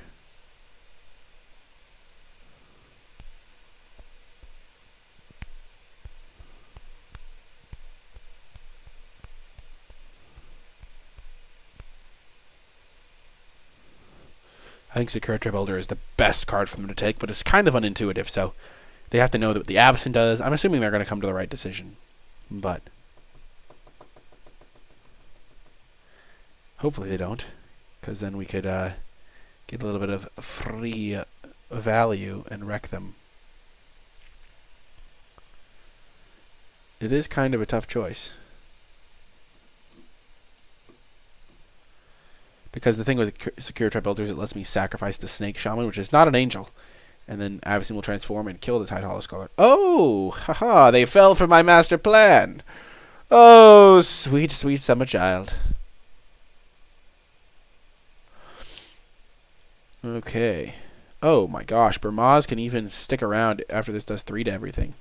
I think Secure Tribe Elder is the best card for them to take, but it's kind of unintuitive, so they have to know what the Avacyn does. I'm assuming they're going to come to the right decision, but hopefully they don't, because then we could get a little bit of free value and wreck them. It is kind of a tough choice. Because the thing with Secure Tribe Elder is it lets me sacrifice the Snake Shaman, which is not an angel. And then Avacyn will transform and kill the Tide Hollow Scholar. Oh! Haha! They fell for my master plan! Oh, sweet, sweet summer child. Okay. Oh my gosh, Burmaz can even stick around after this does 3 to everything.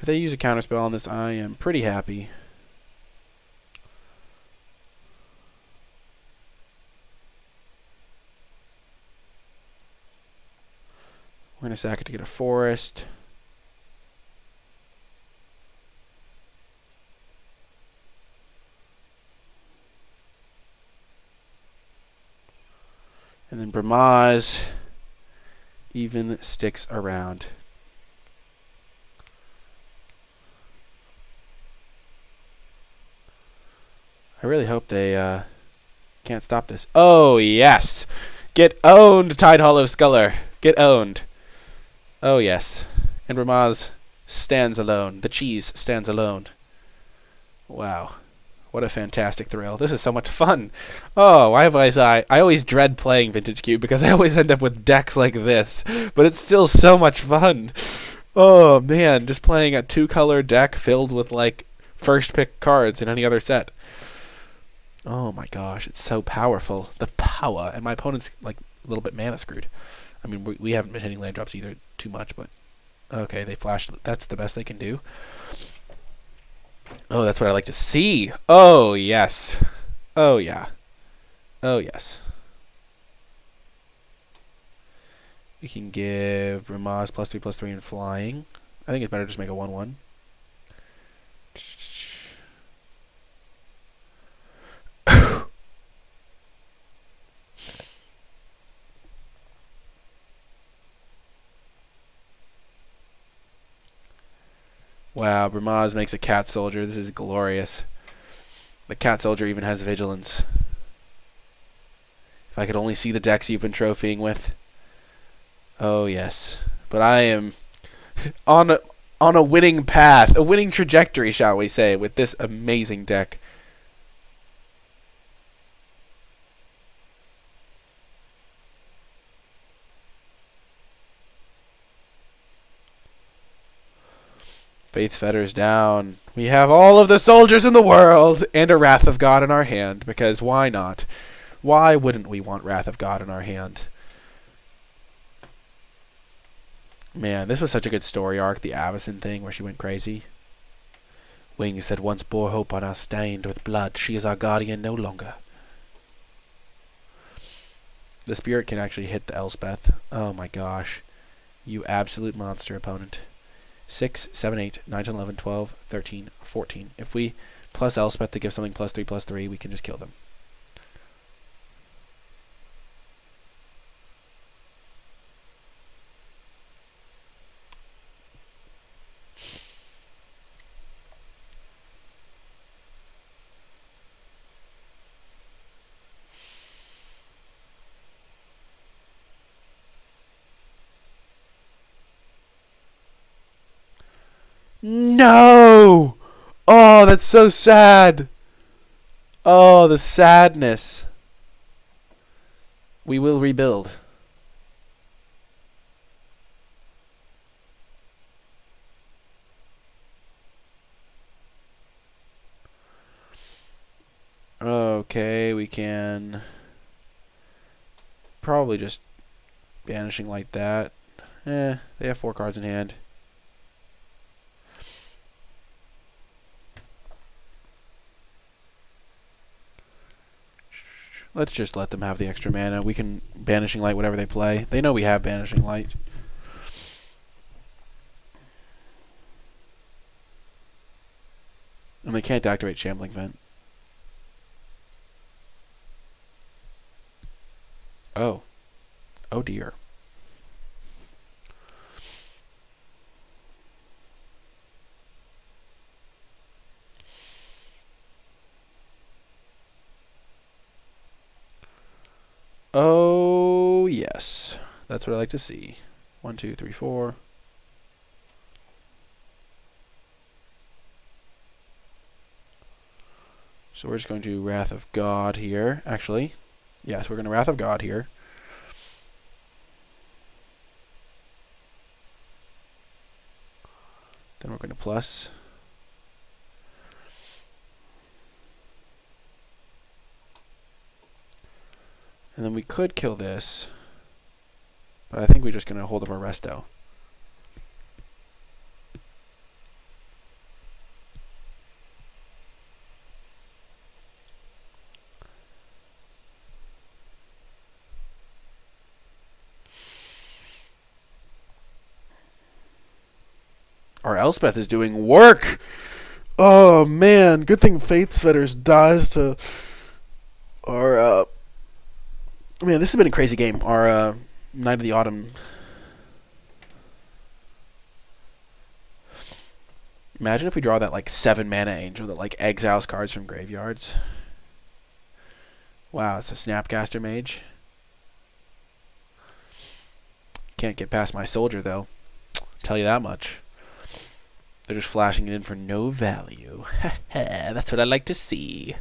If they use a counterspell on this, I am pretty happy. We're going to sack it to get a forest. And then Burmaz even sticks around. I really hope they can't stop this. Oh, yes! Get owned, Tide Hollow Sculler! Get owned. Oh, yes. And Burmaz stands alone. The cheese stands alone. Wow. What a fantastic thrill. This is so much fun. Oh, why was I always dread playing Vintage Cube because I always end up with decks like this. But it's still so much fun. Oh, man. Just playing a 2-color deck filled with, like, first pick cards in any other set. Oh my gosh, it's so powerful. The power. And my opponent's like a little bit mana screwed. I mean, we haven't been hitting land drops either too much, but okay, they flashed. That's the best they can do. Oh, that's what I like to see. Oh, yes. Oh, yeah. Oh, yes. We can give Burmaz +3/+3 in flying. I think it's better to just make a 1/1. Wow, Bramaz makes a cat soldier. This is glorious. The cat soldier even has vigilance. If I could only see the decks you've been trophying with. Oh, yes. But I am on a winning path, a winning trajectory, shall we say, with this amazing deck. Faith Fetter's down. We have all of the soldiers in the world and a Wrath of God in our hand, because why not? Why wouldn't we want Wrath of God in our hand? Man, this was such a good story arc, the Avacyn thing where she went crazy. Wings that once bore hope on us stained with blood, she is our guardian no longer. The spirit can actually hit the Elspeth. Oh my gosh. You absolute monster opponent. 6, 7, 8, 9, 10, 11, 12, 13, 14. If we plus Elspeth to give something +3/+3, we can just kill them. No! Oh, that's so sad. Oh, the sadness. We will rebuild. Okay, we can probably just banishing like that. They have 4 cards in hand. Let's just let them have the extra mana. We can Banishing Light whatever they play. They know we have Banishing Light. And they can't activate Shambling Vent. Oh. Oh dear. Oh, yes. That's what I like to see. 1, 2, 3, 4. So we're just going to Wrath of God here, actually. Yes, we're going to Wrath of God here. Then we're going to plus. And then we could kill this. But I think we're just going to hold up our resto. Our Elspeth is doing work! Oh, man. Good thing Faithsfetters dies to our... Man, this has been a crazy game. Our Knight of the Autumn. Imagine if we draw that, like, 7 mana angel that, like, exiles cards from graveyards. Wow, it's a Snapcaster Mage. Can't get past my soldier, though. Tell you that much. They're just flashing it in for no value. That's what I like to see.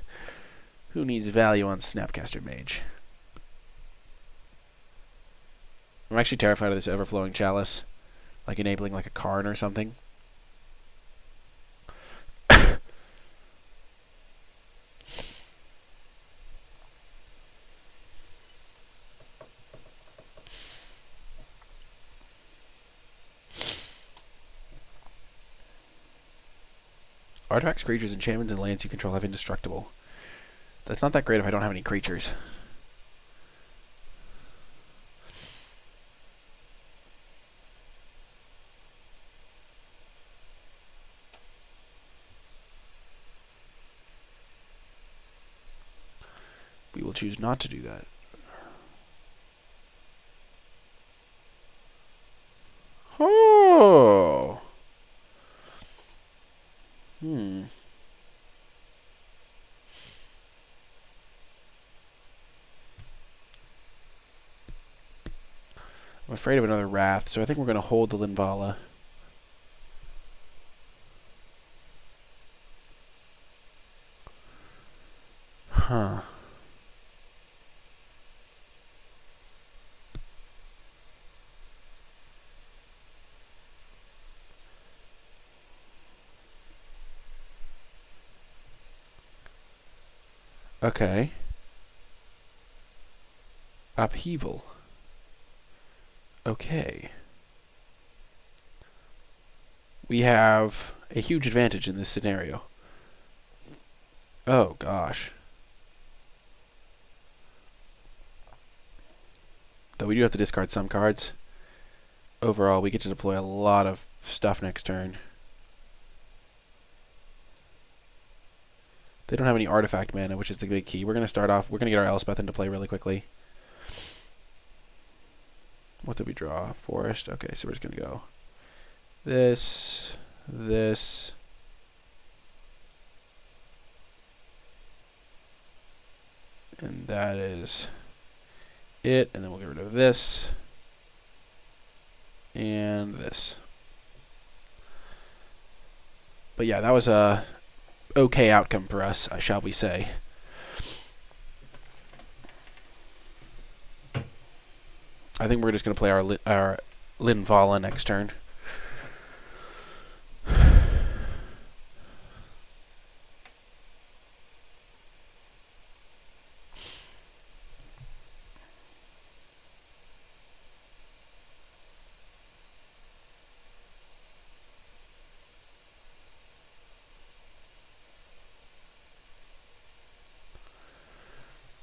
Who needs value on Snapcaster Mage? I'm actually terrified of this Overflowing Chalice. Like enabling like a Karn or something. Artifacts, creatures, enchantments, and lands you control have indestructible. That's not that great if I don't have any creatures. We will choose not to do that. Oh! I'm afraid of another Wrath, so I think we're going to hold the Linvala. Huh. Okay. Upheaval. Okay. We have a huge advantage in this scenario. Oh, gosh. Though we do have to discard some cards. Overall, we get to deploy a lot of stuff next turn. They don't have any artifact mana, which is the big key. We're going to start off. We're going to get our Elspeth into play really quickly. What did we draw? Forest. Okay, so we're just going to go this, this, and that is it. And then we'll get rid of this and this. But yeah, that was a okay outcome for us, shall we say. I think we're just going to play our Linvala next turn.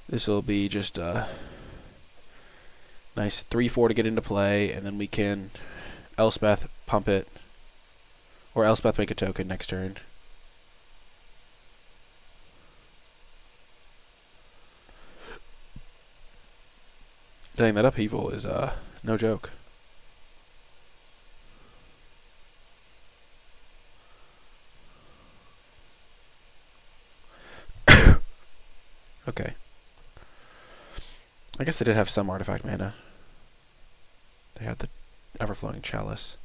This will be just a nice 3/4 to get into play, and then we can Elspeth pump it, or Elspeth make a token next turn. Dang, that upheaval is no joke. Okay. I guess they did have some artifact mana. They had the Everflowing Chalice.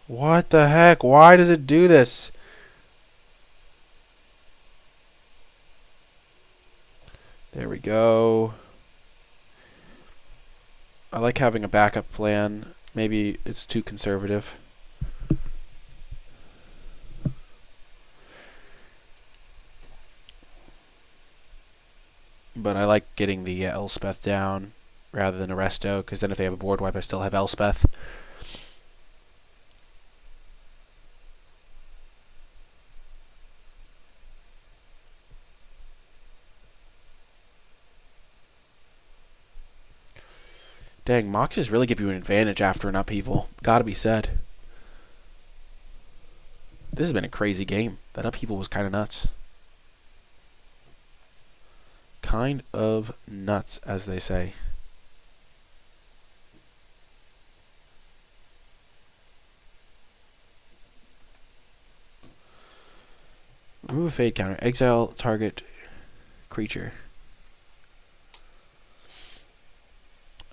What the heck? Why does it do this? There we go. I like having a backup plan. Maybe it's too conservative. But I like getting the Elspeth down rather than Arresto, because then if they have a board wipe, I still have Elspeth. Dang, Moxes really give you an advantage after an upheaval. Gotta be said. This has been a crazy game. That upheaval was kind of nuts. Kind of nuts, as they say. Remove a fade counter. Exile target creature.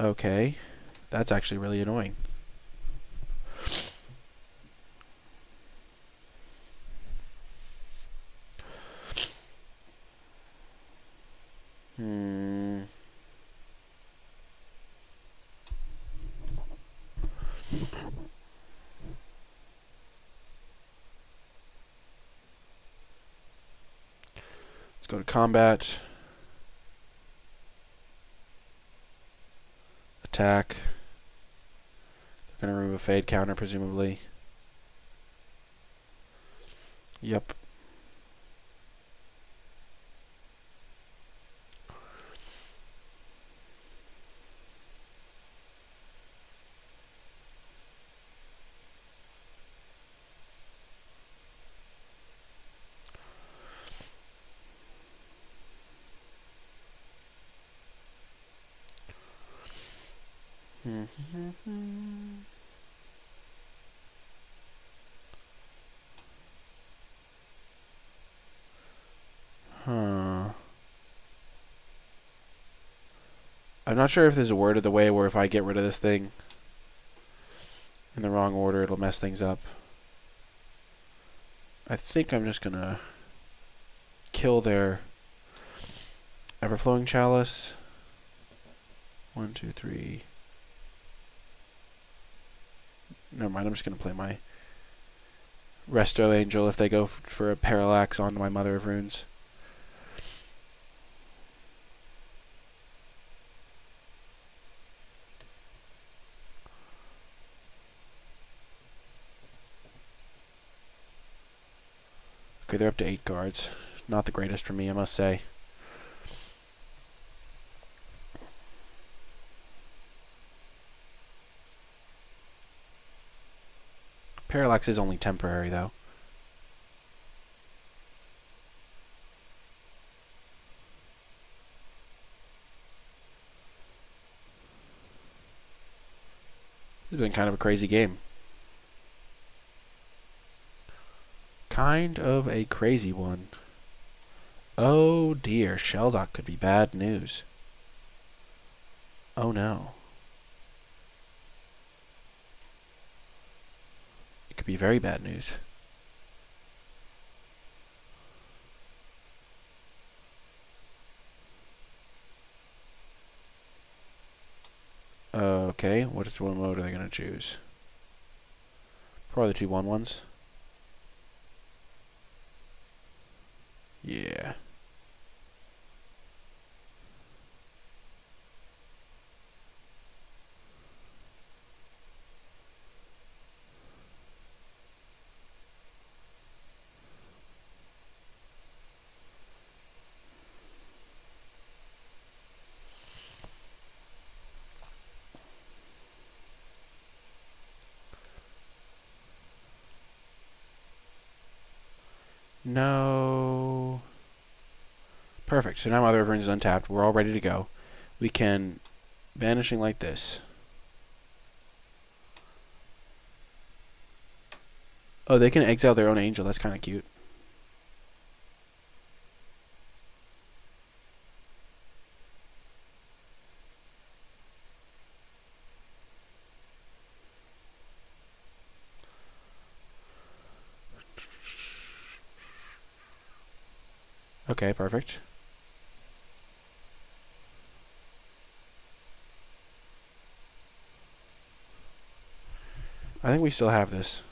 Okay. That's actually really annoying. Let's go to combat. Attack. They're going to remove a fade counter, presumably. Yep. Huh. I'm not sure if there's a word of the way where if I get rid of this thing in the wrong order, it'll mess things up. I think I'm just gonna kill their Everflowing Chalice. 1, 2, 3. Never mind, I'm just gonna play my Resto Angel if they go for a Parallax onto my Mother of Runes. Okay, they're up to 8 cards. Not the greatest for me, I must say. Parallax is only temporary, though. This has been kind of a crazy game. Kind of a crazy one. Oh dear, Sheldock could be bad news. Oh no. It could be very bad news. Okay, what mode are they going to choose? Probably the 2 1/1s. Yeah. No. Perfect. So now Mother of Runes is untapped. We're all ready to go. We can Vanishing like this. Oh, they can exile their own angel. That's kind of cute. Okay, perfect. I think we still have this.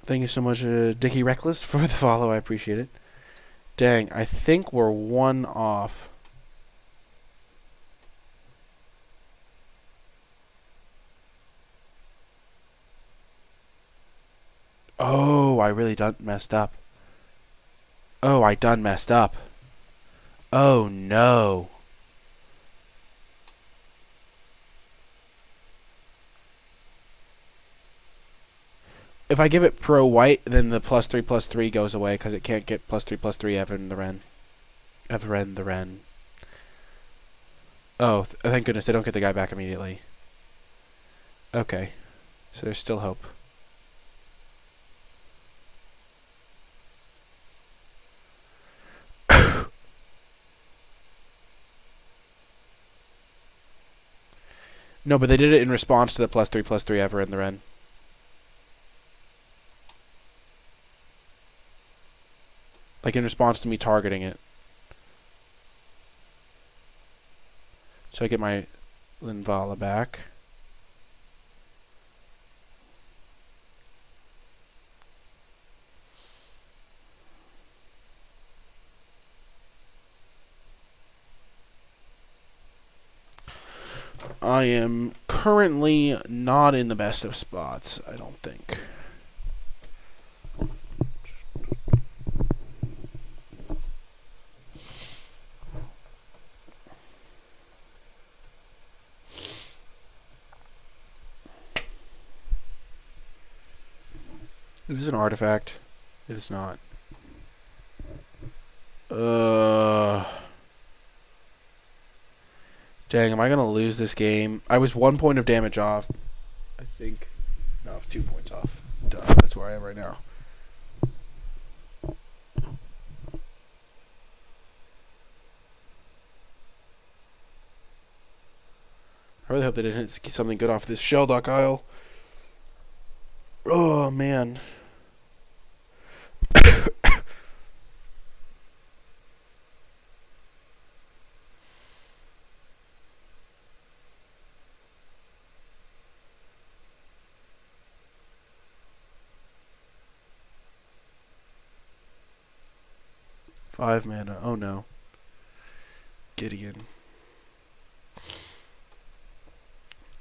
Thank you so much, Dickie Reckless, for the follow. I appreciate it. Dang, I think we're 1 off. Oh, I really done messed up. Oh, I done messed up. Oh, no. If I give it pro white, then the +3/+3 goes away because it can't get +3/+3 Evren the Ren. Evren the Ren. Oh, thank goodness they don't get the guy back immediately. Okay. So there's still hope. No, but they did it in response to the +3/+3 Evren the Ren. Like in response to me targeting it. So I get my Linvala back. I am currently not in the best of spots, I don't think. Is this an artifact? It is not. Dang, am I gonna lose this game? I was 1 point of damage off. I think. No, it's 2 points off. Duh, that's where I am right now. I really hope they didn't hit something good off this Shelldock Isle. Oh, man. Five mana. Oh, no. Gideon.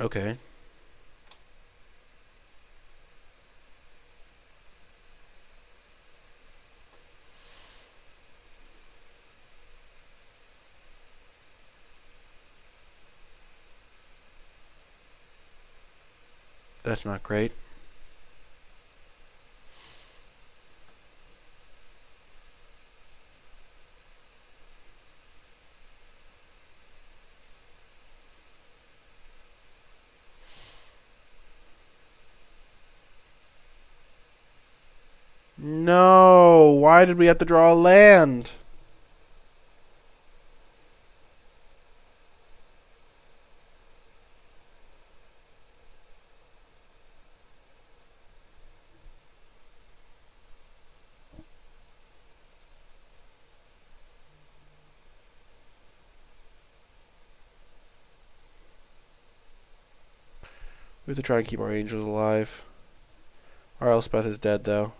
Okay. That's not great. No! Why did we have to draw a land? We have to try and keep our angels alive. Our Elspeth is dead, though.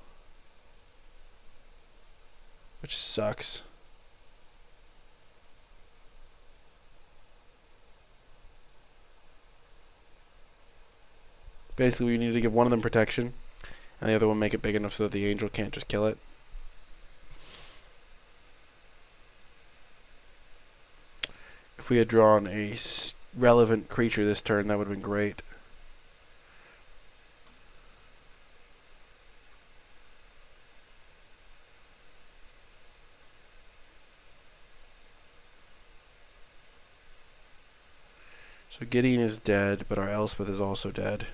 Which sucks. Basically, we need to give one of them protection, and the other one make it big enough so that the angel can't just kill it. If we had drawn a relevant creature this turn, that would have been great. So Gideon is dead, but our Elspeth is also dead.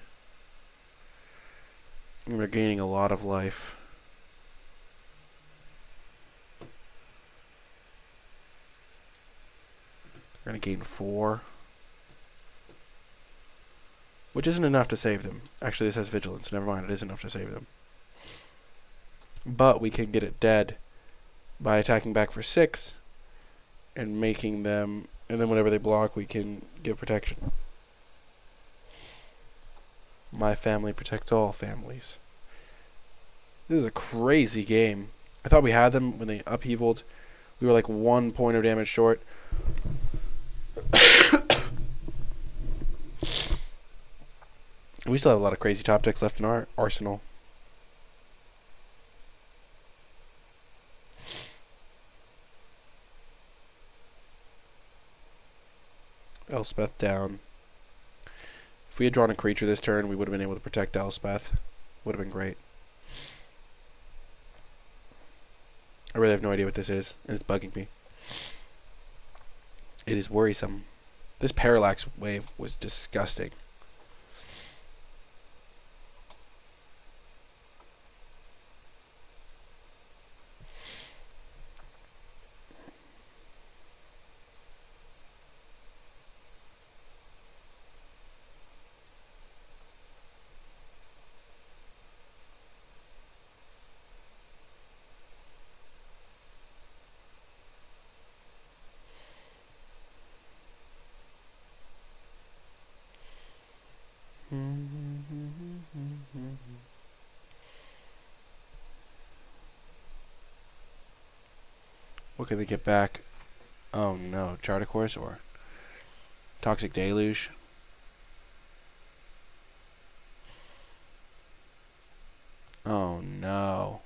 And we're gaining a lot of life. We're going to gain 4. Which isn't enough to save them. Actually, this has vigilance. Never mind, it is enough to save them. But we can get it dead by attacking back for 6 and making them... And then whenever they block, we can give protection. My family protects all families. This is a crazy game. I thought we had them when they upheavaled. We were like 1 point of damage short. We still have a lot of crazy top decks left in our arsenal. Elspeth down. If we had drawn a creature this turn, we would have been able to protect Elspeth. Would have been great. I really have no idea what this is, and it's bugging me. It is worrisome. This parallax wave was disgusting. What can they get back? Oh no, Charter Course or Toxic Deluge? Oh no.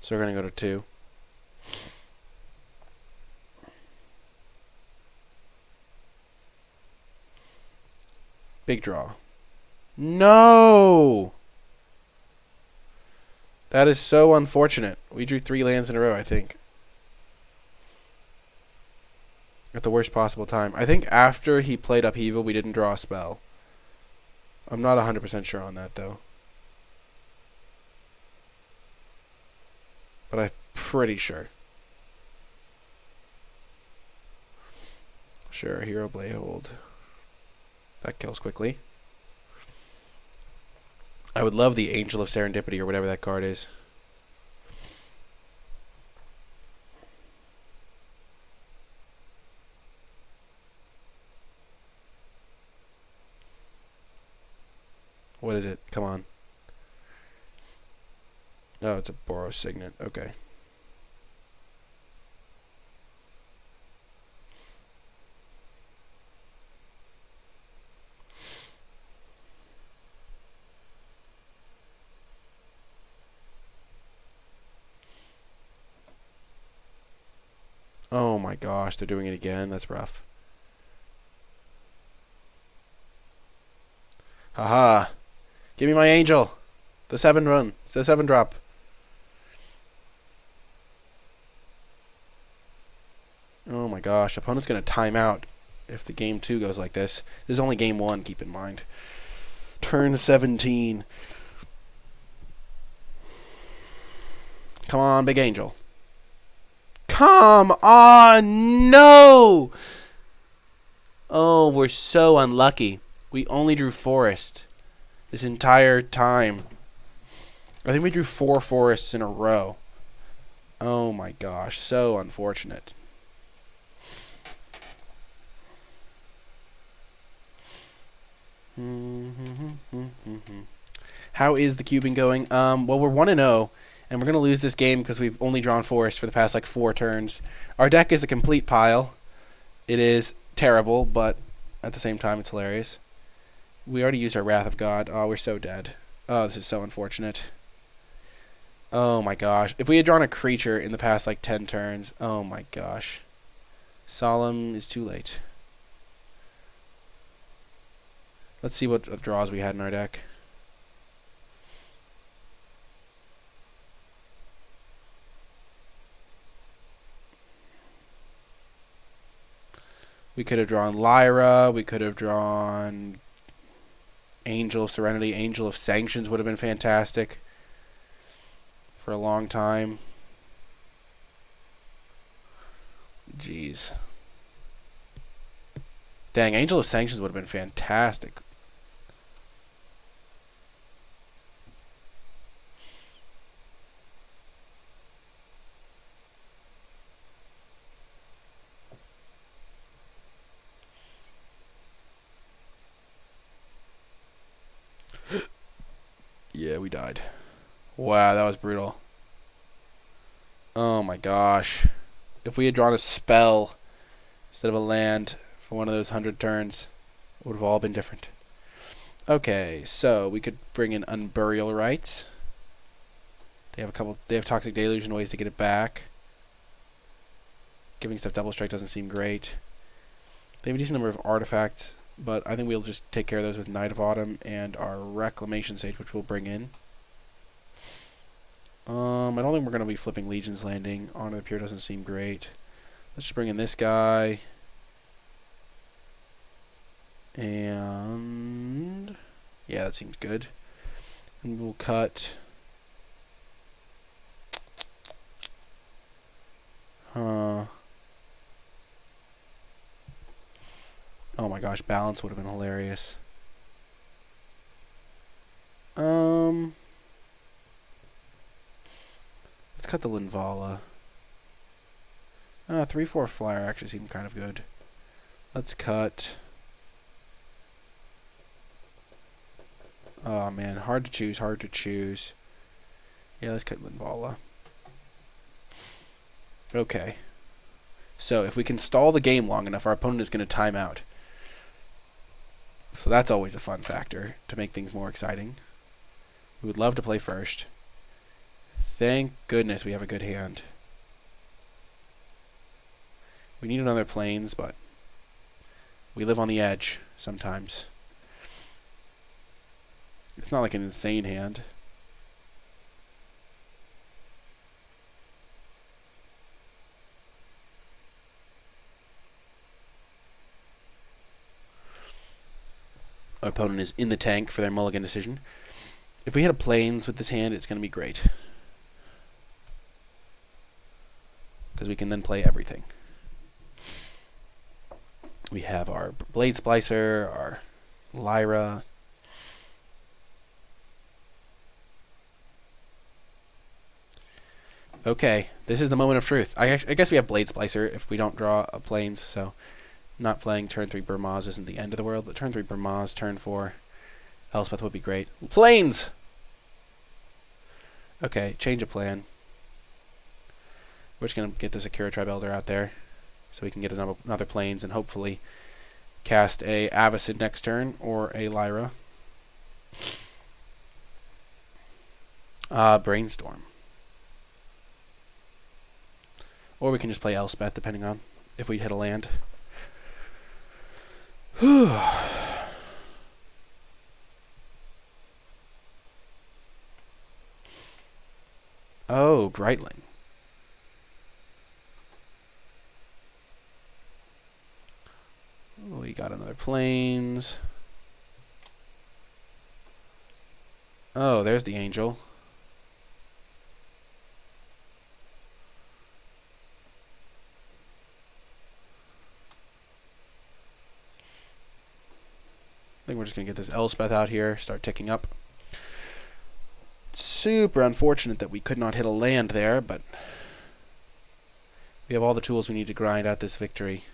So we're going to go to 2. Big draw. No! That is so unfortunate. We drew 3 lands in a row, I think. At the worst possible time. I think after he played Upheaval, we didn't draw a spell. I'm not 100% sure on that, though. But I'm pretty sure. Sure, Hero Blade Hold. That kills quickly. I would love the Angel of Serendipity or whatever that card is. What is it? Come on. No, it's a Boros Signet. Okay. Oh my gosh, they're doing it again. That's rough. Haha. Give me my angel. The 7 run. It's the 7 drop. Oh my gosh. Opponent's going to time out if the game 2 goes like this. This is only game 1, keep in mind. Turn 17. Come on, big angel. Come on! No! Oh, we're so unlucky. We only drew forest this entire time. I think we drew 4 forests in a row. Oh my gosh, so unfortunate. How is the cubing going? Well, we're 1-0, and we're going to lose this game because we've only drawn forest for the past, like, 4 turns. Our deck is a complete pile. It is terrible, but at the same time, it's hilarious. We already used our Wrath of God. Oh, we're so dead. Oh, this is so unfortunate. Oh my gosh. If we had drawn a creature in the past, like, 10 turns, oh my gosh. Solemn is too late. Let's see what draws we had in our deck. We could have drawn Lyra. We could have drawn Angel of Serenity. Angel of Sanctions would have been fantastic for a long time. Jeez. Dang, Angel of Sanctions would have been fantastic. Yeah, we died. Wow, that was brutal. Oh my gosh. If we had drawn a spell instead of a land for one of those 100 turns, it would have all been different. Okay, so we could bring in Unburial Rites. They have Toxic Deluge and ways to get it back. Giving stuff double strike doesn't seem great. They have a decent number of artifacts, but I think we'll just take care of those with Night of Autumn and our Reclamation Sage, which we'll bring in. I don't think we're going to be flipping Legion's Landing. Honor the Pure doesn't seem great. Let's just bring in this guy. And yeah, that seems good. And we'll cut. Oh my gosh, balance would have been hilarious. Let's cut the Linvala. 3/4 flyer actually seemed kind of good. Let's cut. Oh man, hard to choose, hard to choose. Yeah, let's cut Linvala. Okay. So if we can stall the game long enough, our opponent is going to time out. So that's always a fun factor to make things more exciting. We would love to play first. Thank goodness we have a good hand. We need another plains, but we live on the edge sometimes. It's not like an insane hand. Our opponent is in the tank for their mulligan decision. If we hit a plains with this hand, it's going to be great. Because we can then play everything. We have our Blade Splicer, our Lyra. Okay, this is the moment of truth. I guess we have Blade Splicer if we don't draw a plains, so not playing turn 3 Burmaz isn't the end of the world, but turn 3 Burmaz, turn 4 Elspeth would be great. Plains! Okay, change of plan. We're just going to get this Akira Tribe Elder out there so we can get another plains and hopefully cast a Avacid next turn or a Lyra. Brainstorm. Or we can just play Elspeth, depending on if we hit a land. Oh, Brightling. We got another plains. Oh, there's the angel. I think we're just going to get this Elspeth out here, start ticking up. Super unfortunate that we could not hit a land there, but we have all the tools we need to grind out this victory.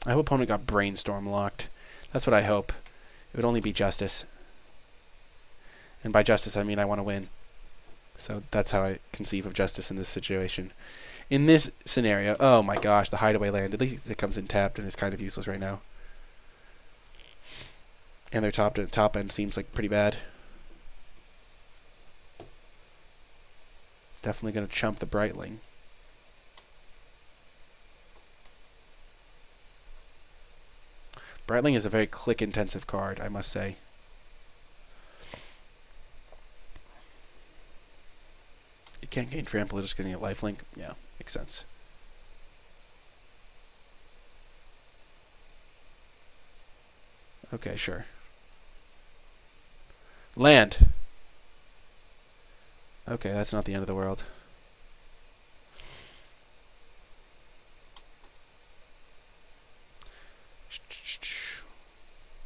I hope opponent got Brainstorm locked. That's what I hope. It would only be Justice. And by Justice, I mean I want to win. So that's how I conceive of Justice in this situation. In this scenario, oh my gosh, the Hideaway land. At least it comes in tapped and is kind of useless right now. And their top end seems like pretty bad. Definitely going to chump the Brightling. Brightling is a very click-intensive card, I must say. You can't gain trample, just getting a lifelink. Yeah, makes sense. Okay, sure. Land. Okay, that's not the end of the world.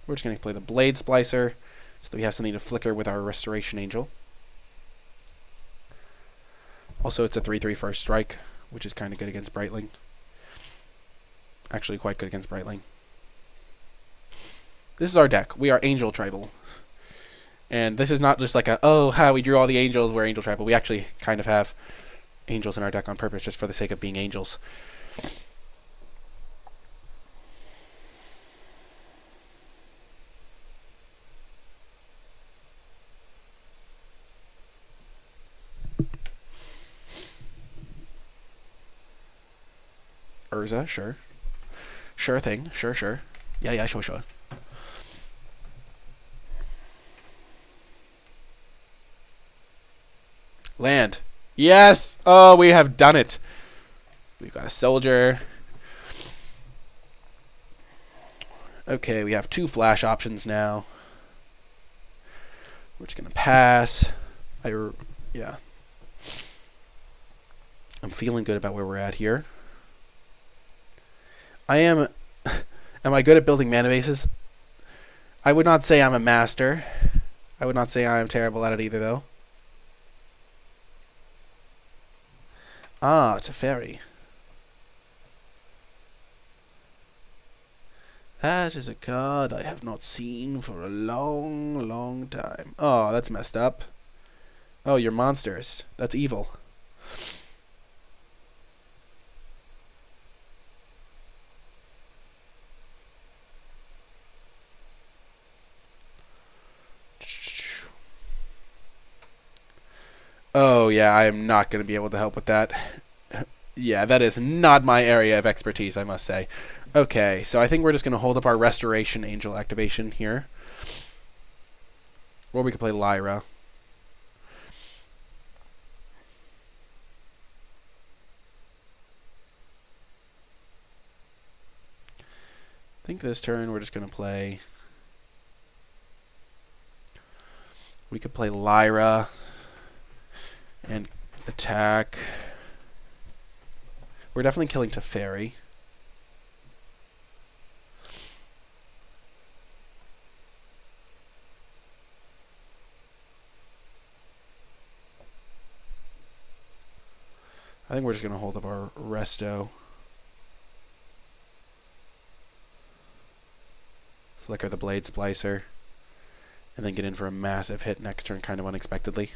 We're just going to play the Blade Splicer so that we have something to flicker with our Restoration Angel. Also, it's a 3/3 first strike, which is kind of good against Brightling. Actually, quite good against Brightling. This is our deck. We are Angel Tribal. And this is not just like a, oh, how we drew all the angels, we're Angel Tribal. We actually kind of have angels in our deck on purpose just for the sake of being angels. Urza, sure. Sure thing. Sure. Yeah, sure. Land. Yes! Oh, we have done it. We've got a soldier. Okay, we have 2 flash options now. We're just going to pass. Yeah. I'm feeling good about where we're at here. Am I good at building mana bases? I would not say I'm a master. I would not say I am terrible at it either, though. Ah, it's a fairy. That is a card I have not seen for a long, long time. Oh, that's messed up. Oh, you're monsters. That's evil. Oh, yeah, I am not going to be able to help with that. Yeah, that is not my area of expertise, I must say. Okay, so I think we're just going to hold up our Restoration Angel activation here. Or we could play Lyra. I think this turn we're just going to play... We could play Lyra and attack. We're definitely killing Teferi. I think we're just going to hold up our Resto. Flicker the Blade Splicer. And then get in for a massive hit next turn, kind of unexpectedly.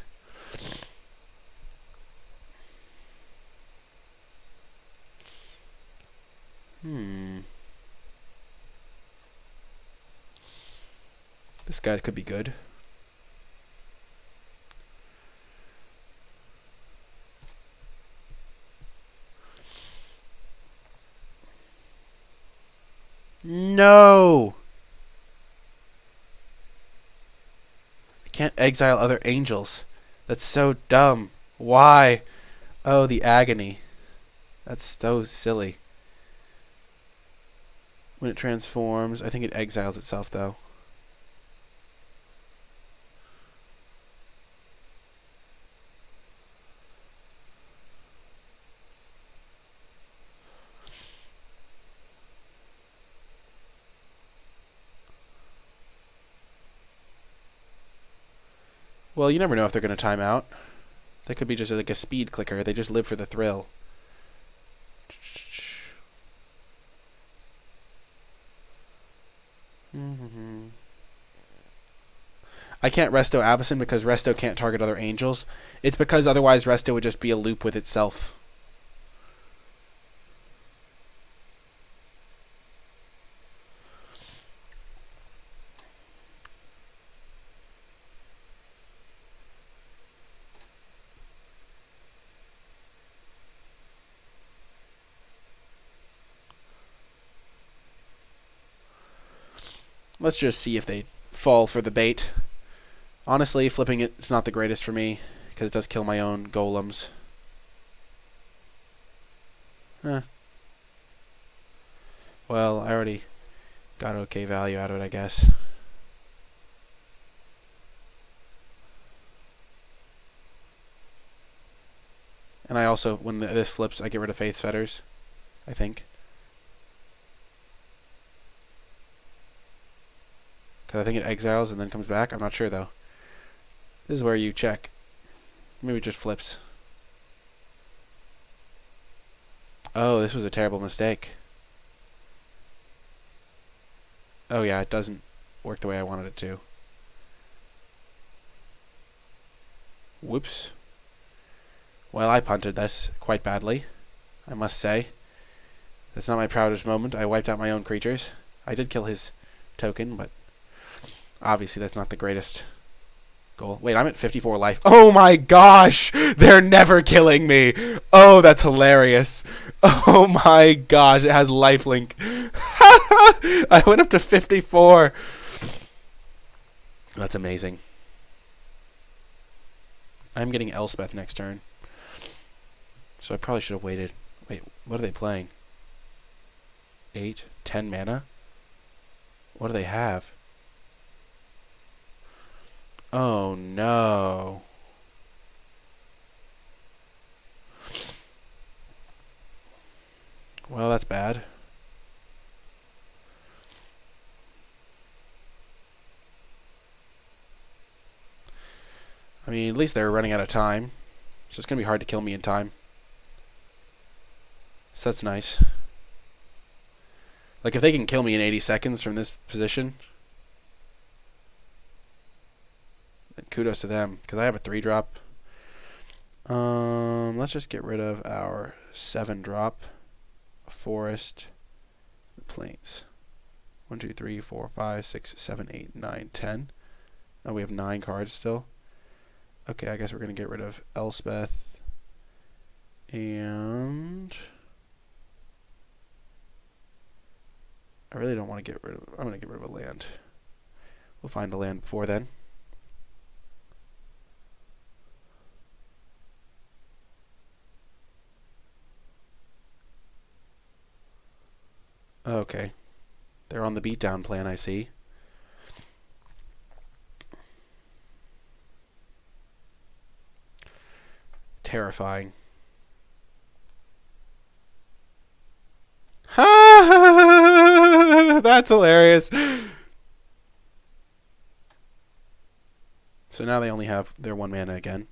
This guy could be good. No! I can't exile other angels. That's so dumb. Why? Oh, the agony. That's so silly. When it transforms, I think it exiles itself, though. Well, you never know if they're going to time out. That could be just like a speed clicker. They just live for the thrill. I can't Resto Avacyn because Resto can't target other angels. It's because otherwise Resto would just be a loop with itself. Let's just see if they fall for the bait. Honestly, flipping it's not the greatest for me, because it does kill my own golems. Well, I already got okay value out of it, I guess. And I also, when this flips, I get rid of Faith's Fetters, I think. Because I think it exiles and then comes back. I'm not sure, though. This is where you check. Maybe it just flips. Oh, this was a terrible mistake. Oh, yeah, it doesn't work the way I wanted it to. Whoops. Well, I punted this quite badly, I must say. That's not my proudest moment. I wiped out my own creatures. I did kill his token, but obviously that's not the greatest goal. Wait, I'm at 54 life. Oh my gosh! They're never killing me! Oh, that's hilarious. Oh my gosh, it has lifelink. I went up to 54. That's amazing. I'm getting Elspeth next turn. So I probably should have waited. Wait, what are they playing? 8, 10 mana? What do they have? Oh no. Well, that's bad. I mean, at least they're running out of time. So it's going to be hard to kill me in time. So that's nice. Like, if they can kill me in 80 seconds from this position, then kudos to them. Because I have a 3-drop. Let's just get rid of our 7 drop. Forest, plains. 1, 2, 3, 4, 5, 6, 7, 8, 9, 10. Oh, we have 9 cards still. Okay, I guess we're going to get rid of Elspeth. And I really don't want to get rid of... I'm going to get rid of a land. We'll find a land before then. Okay. They're on the beatdown plan, I see. Terrifying. Ha! That's hilarious. So now they only have their 1 mana again.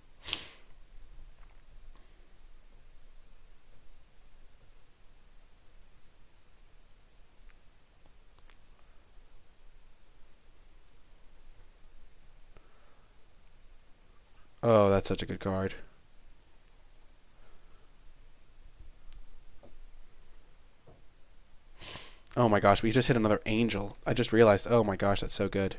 Oh, that's such a good card. Oh my gosh, we just hit another angel. I just realized, oh my gosh, that's so good.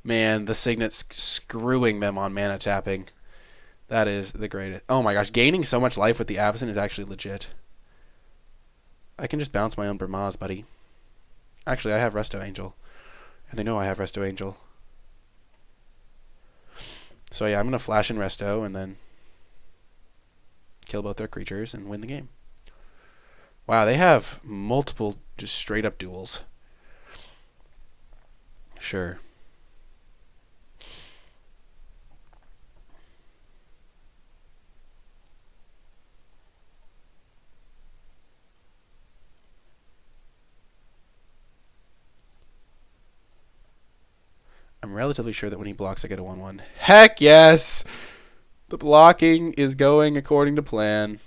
Man, the Signet's screwing them on mana tapping. That is the greatest. Oh my gosh, gaining so much life with the Absent is actually legit. I can just bounce my own Burmaz, buddy. Actually, I have Resto Angel. And they know I have Resto Angel. So yeah, I'm going to flash in Resto and then kill both their creatures and win the game. Wow, they have multiple just straight up duels. Sure. I'm relatively sure that when he blocks, I get a 1/1. Heck yes! The blocking is going according to plan.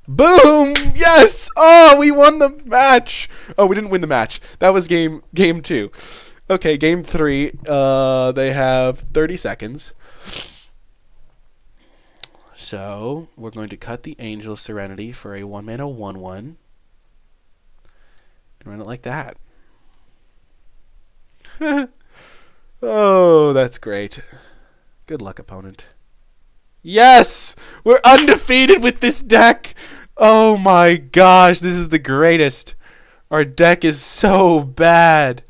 Boom! Yes! Oh, we won the match! Oh, we didn't win the match. That was game 2. Okay, game 3. They have 30 seconds. So, we're going to cut the Angel of Serenity for a 1-mana 1/1. And run it like that. Oh, that's great. Good luck, opponent. Yes! We're undefeated with this deck! Oh my gosh, this is the greatest. Our deck is so bad.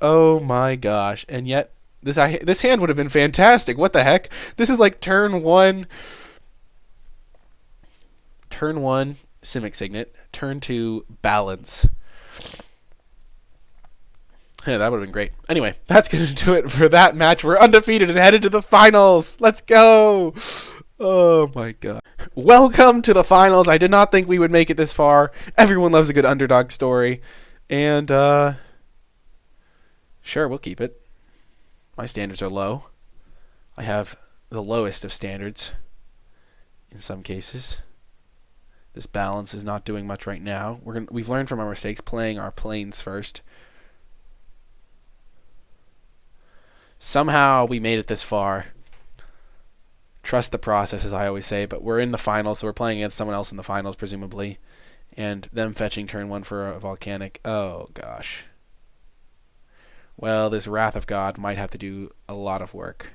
Oh my gosh. And yet, this hand would have been fantastic. What the heck? This is like turn 1. Turn 1, Simic Signet. Turn 2, Balance. Yeah, that would have been great. Anyway, that's going to do it for that match. We're undefeated and headed to the finals. Let's go. Oh, my God. Welcome to the finals. I did not think we would make it this far. Everyone loves a good underdog story. And, sure, we'll keep it. My standards are low. I have the lowest of standards in some cases. This balance is not doing much right now. We've learned from our mistakes, playing our planes first. Somehow we made it this far. Trust the process, as I always say, but we're in the finals, so we're playing against someone else in the finals, presumably. And them fetching turn 1 for a volcanic. Oh, gosh. Well, this Wrath of God might have to do a lot of work.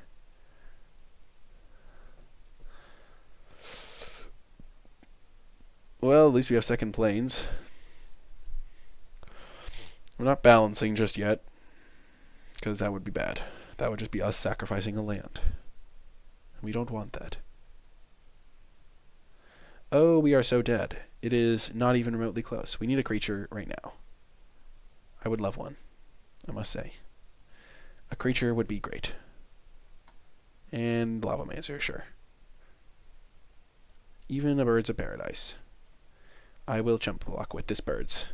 Well, at least we have second planes. We're not balancing just yet, because that would be bad. That would just be us sacrificing a land. We don't want that. Oh, we are so dead. It is not even remotely close. We need a creature right now. I would love one, I must say. A creature would be great. And Lavamancer, sure. Even a Birds of Paradise. I will chump block with this Birds.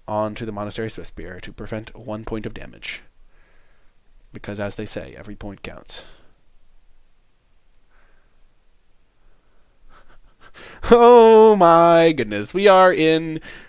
On to the Monastery Swiftspear to prevent 1 point of damage. Because, as they say, every point counts. Oh my goodness. We are in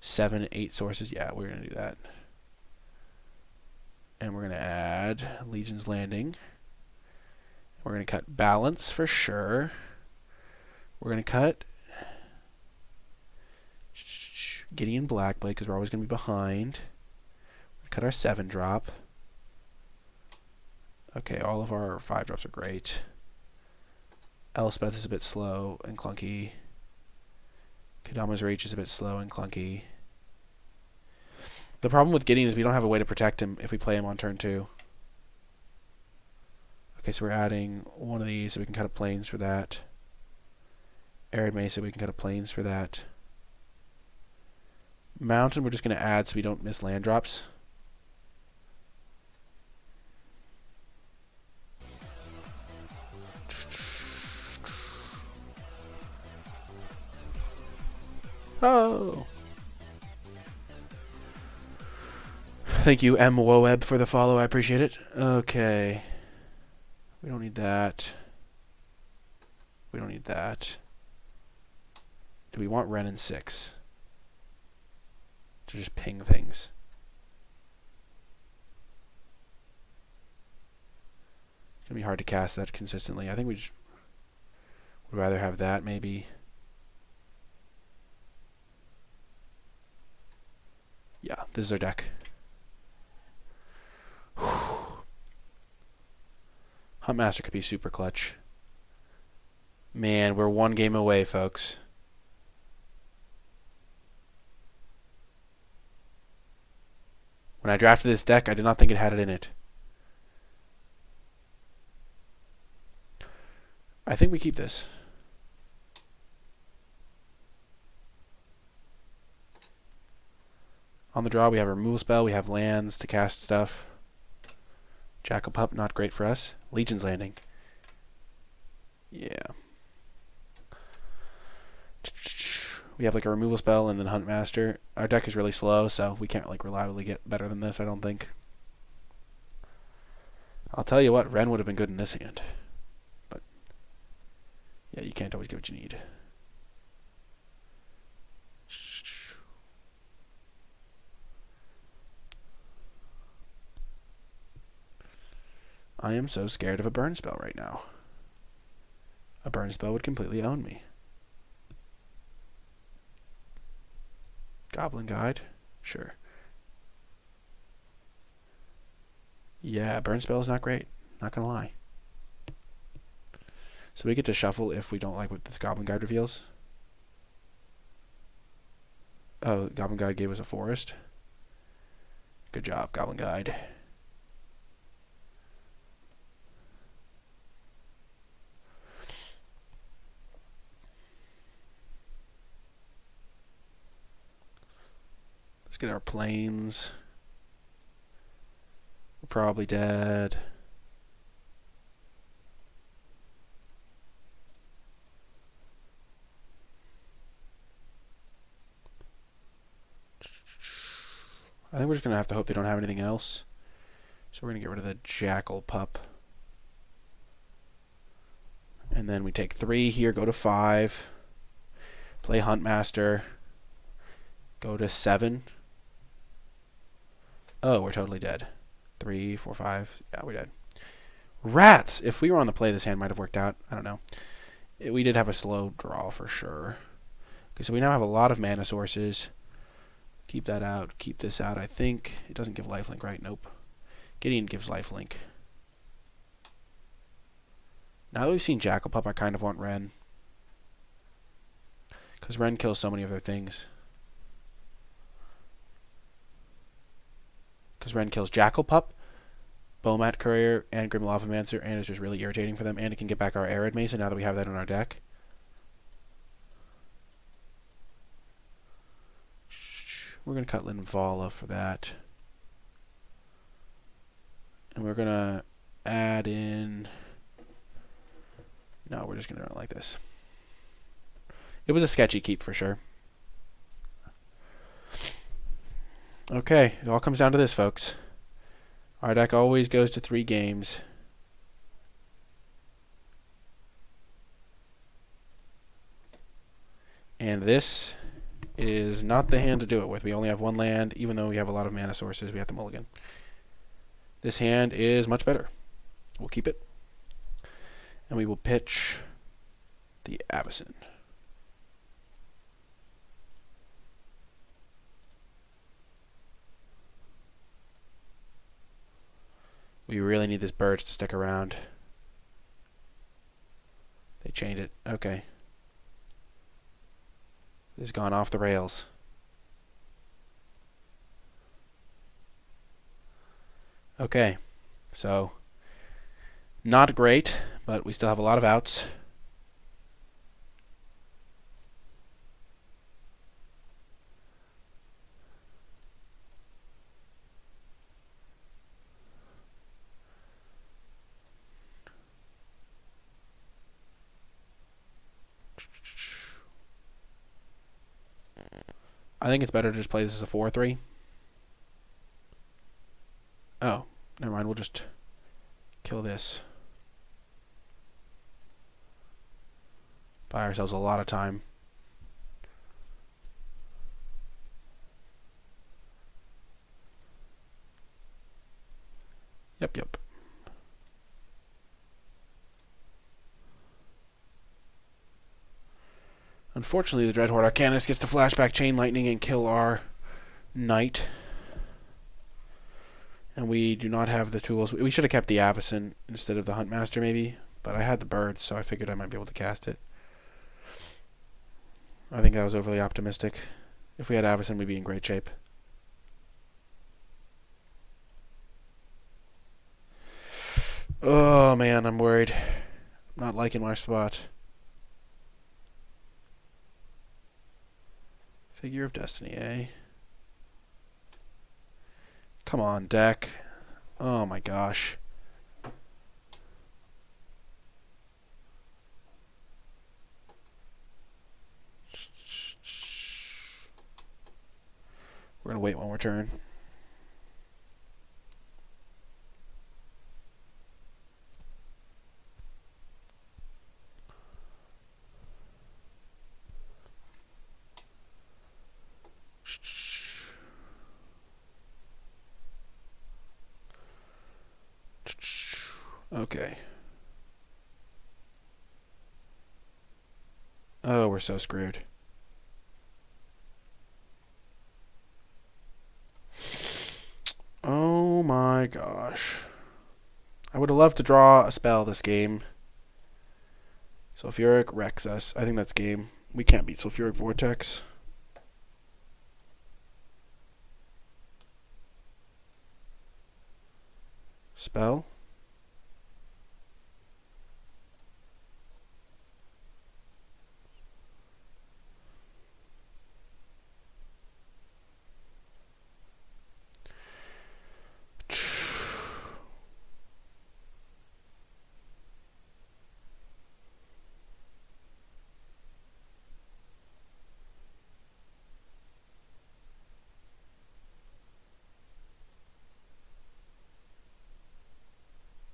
7, 8 sources. Yeah, we're going to do that. And we're going to add Legion's Landing. We're going to cut Balance for sure. We're going to cut Gideon Blackblade because we're always going to be behind. Cut our 7 drop. Okay, all of our 5 drops are great. Elspeth is a bit slow and clunky. Kadama's Reach is a bit slow and clunky. The problem with Gideon is we don't have a way to protect him if we play him on turn 2. Okay, so we're adding one of these so we can cut up planes for that. Arid Mace so we can cut up planes for that. Mountain we're just going to add so we don't miss land drops. Oh! Thank you, M. Woeb, for the follow. I appreciate it. Okay. We don't need that. We don't need that. Do we want Ren in 6? To just ping things. It's going to be hard to cast that consistently. I think we would rather have that, maybe. Yeah, this is our deck. Huntmaster could be super clutch. Man, we're 1 game away, folks. When I drafted this deck, I did not think it had it in it. I think we keep this. On the draw, we have a removal spell. We have lands to cast stuff. Jackal Pup, not great for us. Legion's Landing. Yeah. We have like a removal spell and then Huntmaster. Our deck is really slow, so we can't like reliably get better than this, I don't think. I'll tell you what, Ren would have been good in this hand. But yeah, you can't always get what you need. I am so scared of a burn spell right now. A burn spell would completely own me. Goblin Guide? Sure. Yeah, burn spell is not great. Not gonna lie. So we get to shuffle if we don't like what this Goblin Guide reveals. Oh, Goblin Guide gave us a forest. Good job, Goblin Guide. Let's get our planes. We're probably dead. I think we're just going to have to hope they don't have anything else. So we're going to get rid of the Jackal Pup. And then we take 3 here, go to 5. Play Huntmaster. Go to 7. Oh, we're totally dead. 3, 4, 5. Yeah, we're dead. Rats! If we were on the play, this hand might have worked out. I don't know. We did have a slow draw for sure. Okay, so we now have a lot of mana sources. Keep that out. Keep this out, I think. It doesn't give lifelink, right? Nope. Gideon gives lifelink. Now that we've seen Jackal Pup, I kind of want Ren. Because Ren kills so many other things. Because Ren kills Jackal Pup, Bomat Courier, and Grim Lavamancer, and it's just really irritating for them. And it can get back our Arid Mason now that we have that in our deck. We're going to cut Linvala for that. And we're going to add in... No, we're just going to run it like this. It was a sketchy keep for sure. Okay, it all comes down to this, folks. Our deck always goes to 3 games. And this is not the hand to do it with. We only have one land. Even though we have a lot of mana sources, we have to mulligan. This hand is much better. We'll keep it. And we will pitch the Avacyn. We really need this birch to stick around. They changed it. Okay. This has gone off the rails. Okay. So, not great, but we still have a lot of outs. I think it's better to just play this as a 4-3. Oh, never mind. We'll just kill this. Buy ourselves a lot of time. Yep. Unfortunately, the Dreadhorde Arcanist gets to flashback Chain Lightning and kill our knight. And we do not have the tools. We should have kept the Avacyn instead of the Huntmaster, maybe. But I had the bird, so I figured I might be able to cast it. I think that was overly optimistic. If we had Avacyn, we'd be in great shape. Oh, man, I'm worried. I'm not liking my spot. Figure of Destiny, eh? Come on, deck. Oh my gosh. We're going to wait one more turn. Okay. Oh, we're so screwed. Oh my gosh. I would have loved to draw a spell this game. Sulfuric wrecks us. I think that's game. We can't beat Sulfuric Vortex. Spell.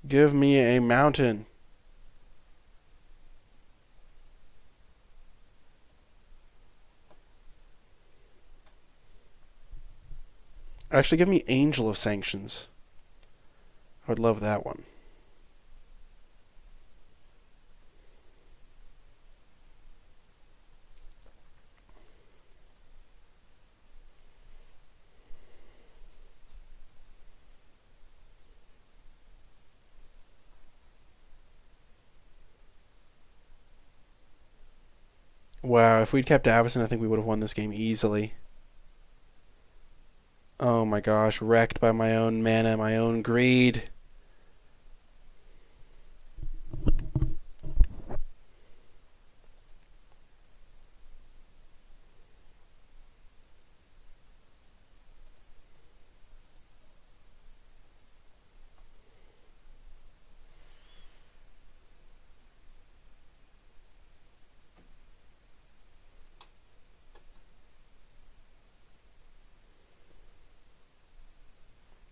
Give me a mountain. Actually, give me Angel of Sanctions. I would love that one. Wow, if we'd kept Avacyn, I think we would have won this game easily. Oh my gosh, wrecked by my own mana, my own greed.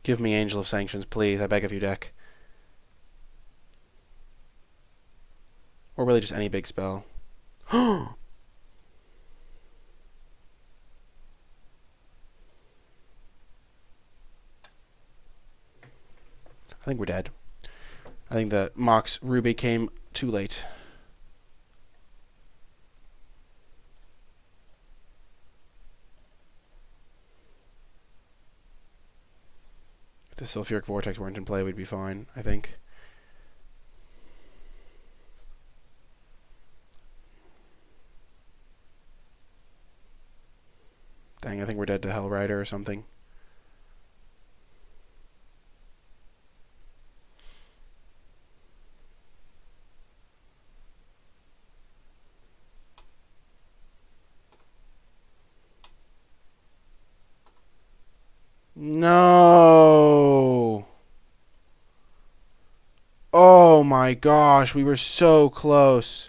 Give me Angel of Sanctions, please. I beg of you, deck. Or really just any big spell. I think we're dead. I think the Mox Ruby came too late. If the Sulfuric Vortex weren't in play, we'd be fine, I think. Dang, I think we're dead to Hell Rider or something. No! Oh my gosh, we were so close.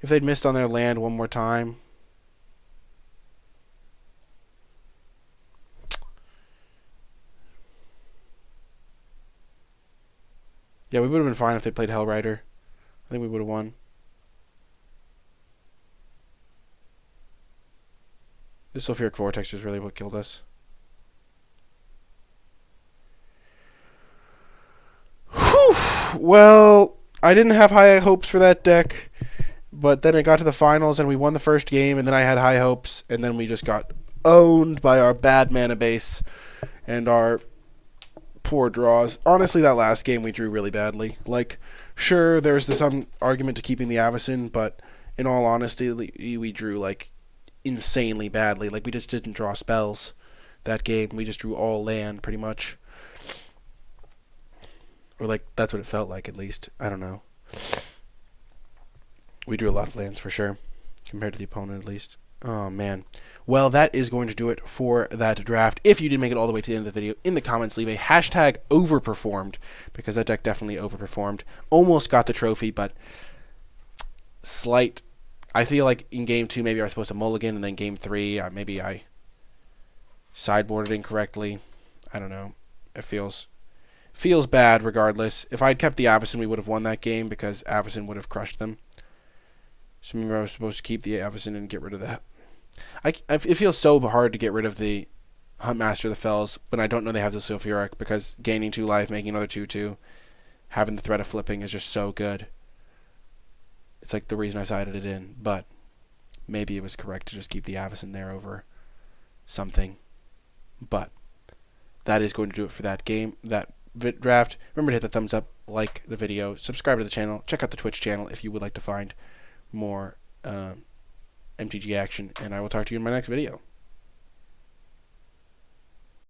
If they'd missed on their land one more time. Yeah, we would have been fine if they played Hell Rider. I think we would have won. The Sulfuric Vortex is really what killed us. Whew! Well, I didn't have high hopes for that deck, but then it got to the finals and we won the first game, and then I had high hopes, and then we just got owned by our bad mana base and our poor draws. Honestly, that last game we drew really badly. Like, sure, there's some argument to keeping the Avacyn, but in all honesty, we drew like insanely badly. Like, we just didn't draw spells that game. We just drew all land pretty much. Or like, that's what it felt like, at least. I don't know. We drew a lot of lands for sure, compared to the opponent at least. Oh man. Well, that is going to do it for that draft. If you did make it all the way to the end of the video, in the comments leave a hashtag overperformed, because that deck definitely overperformed. Almost got the trophy, but slight. I feel like in game 2 maybe I was supposed to mulligan, and then game 3 maybe I sideboarded incorrectly. I don't know. It feels bad regardless. If I had kept the Avacyn, we would have won that game, because Avacyn would have crushed them. So maybe I was supposed to keep the Avacyn and get rid of that. It feels so hard to get rid of the Huntmaster of the Fells when I don't know they have the Sulfuric, because gaining 2 life, making another 2/2, having the threat of flipping is just so good. It's like the reason I sided it in, but maybe it was correct to just keep the Avacyn there over something. But that is going to do it for that game, that draft. Remember to hit the thumbs up, like the video, subscribe to the channel, check out the Twitch channel if you would like to find more MTG action, and I will talk to you in my next video.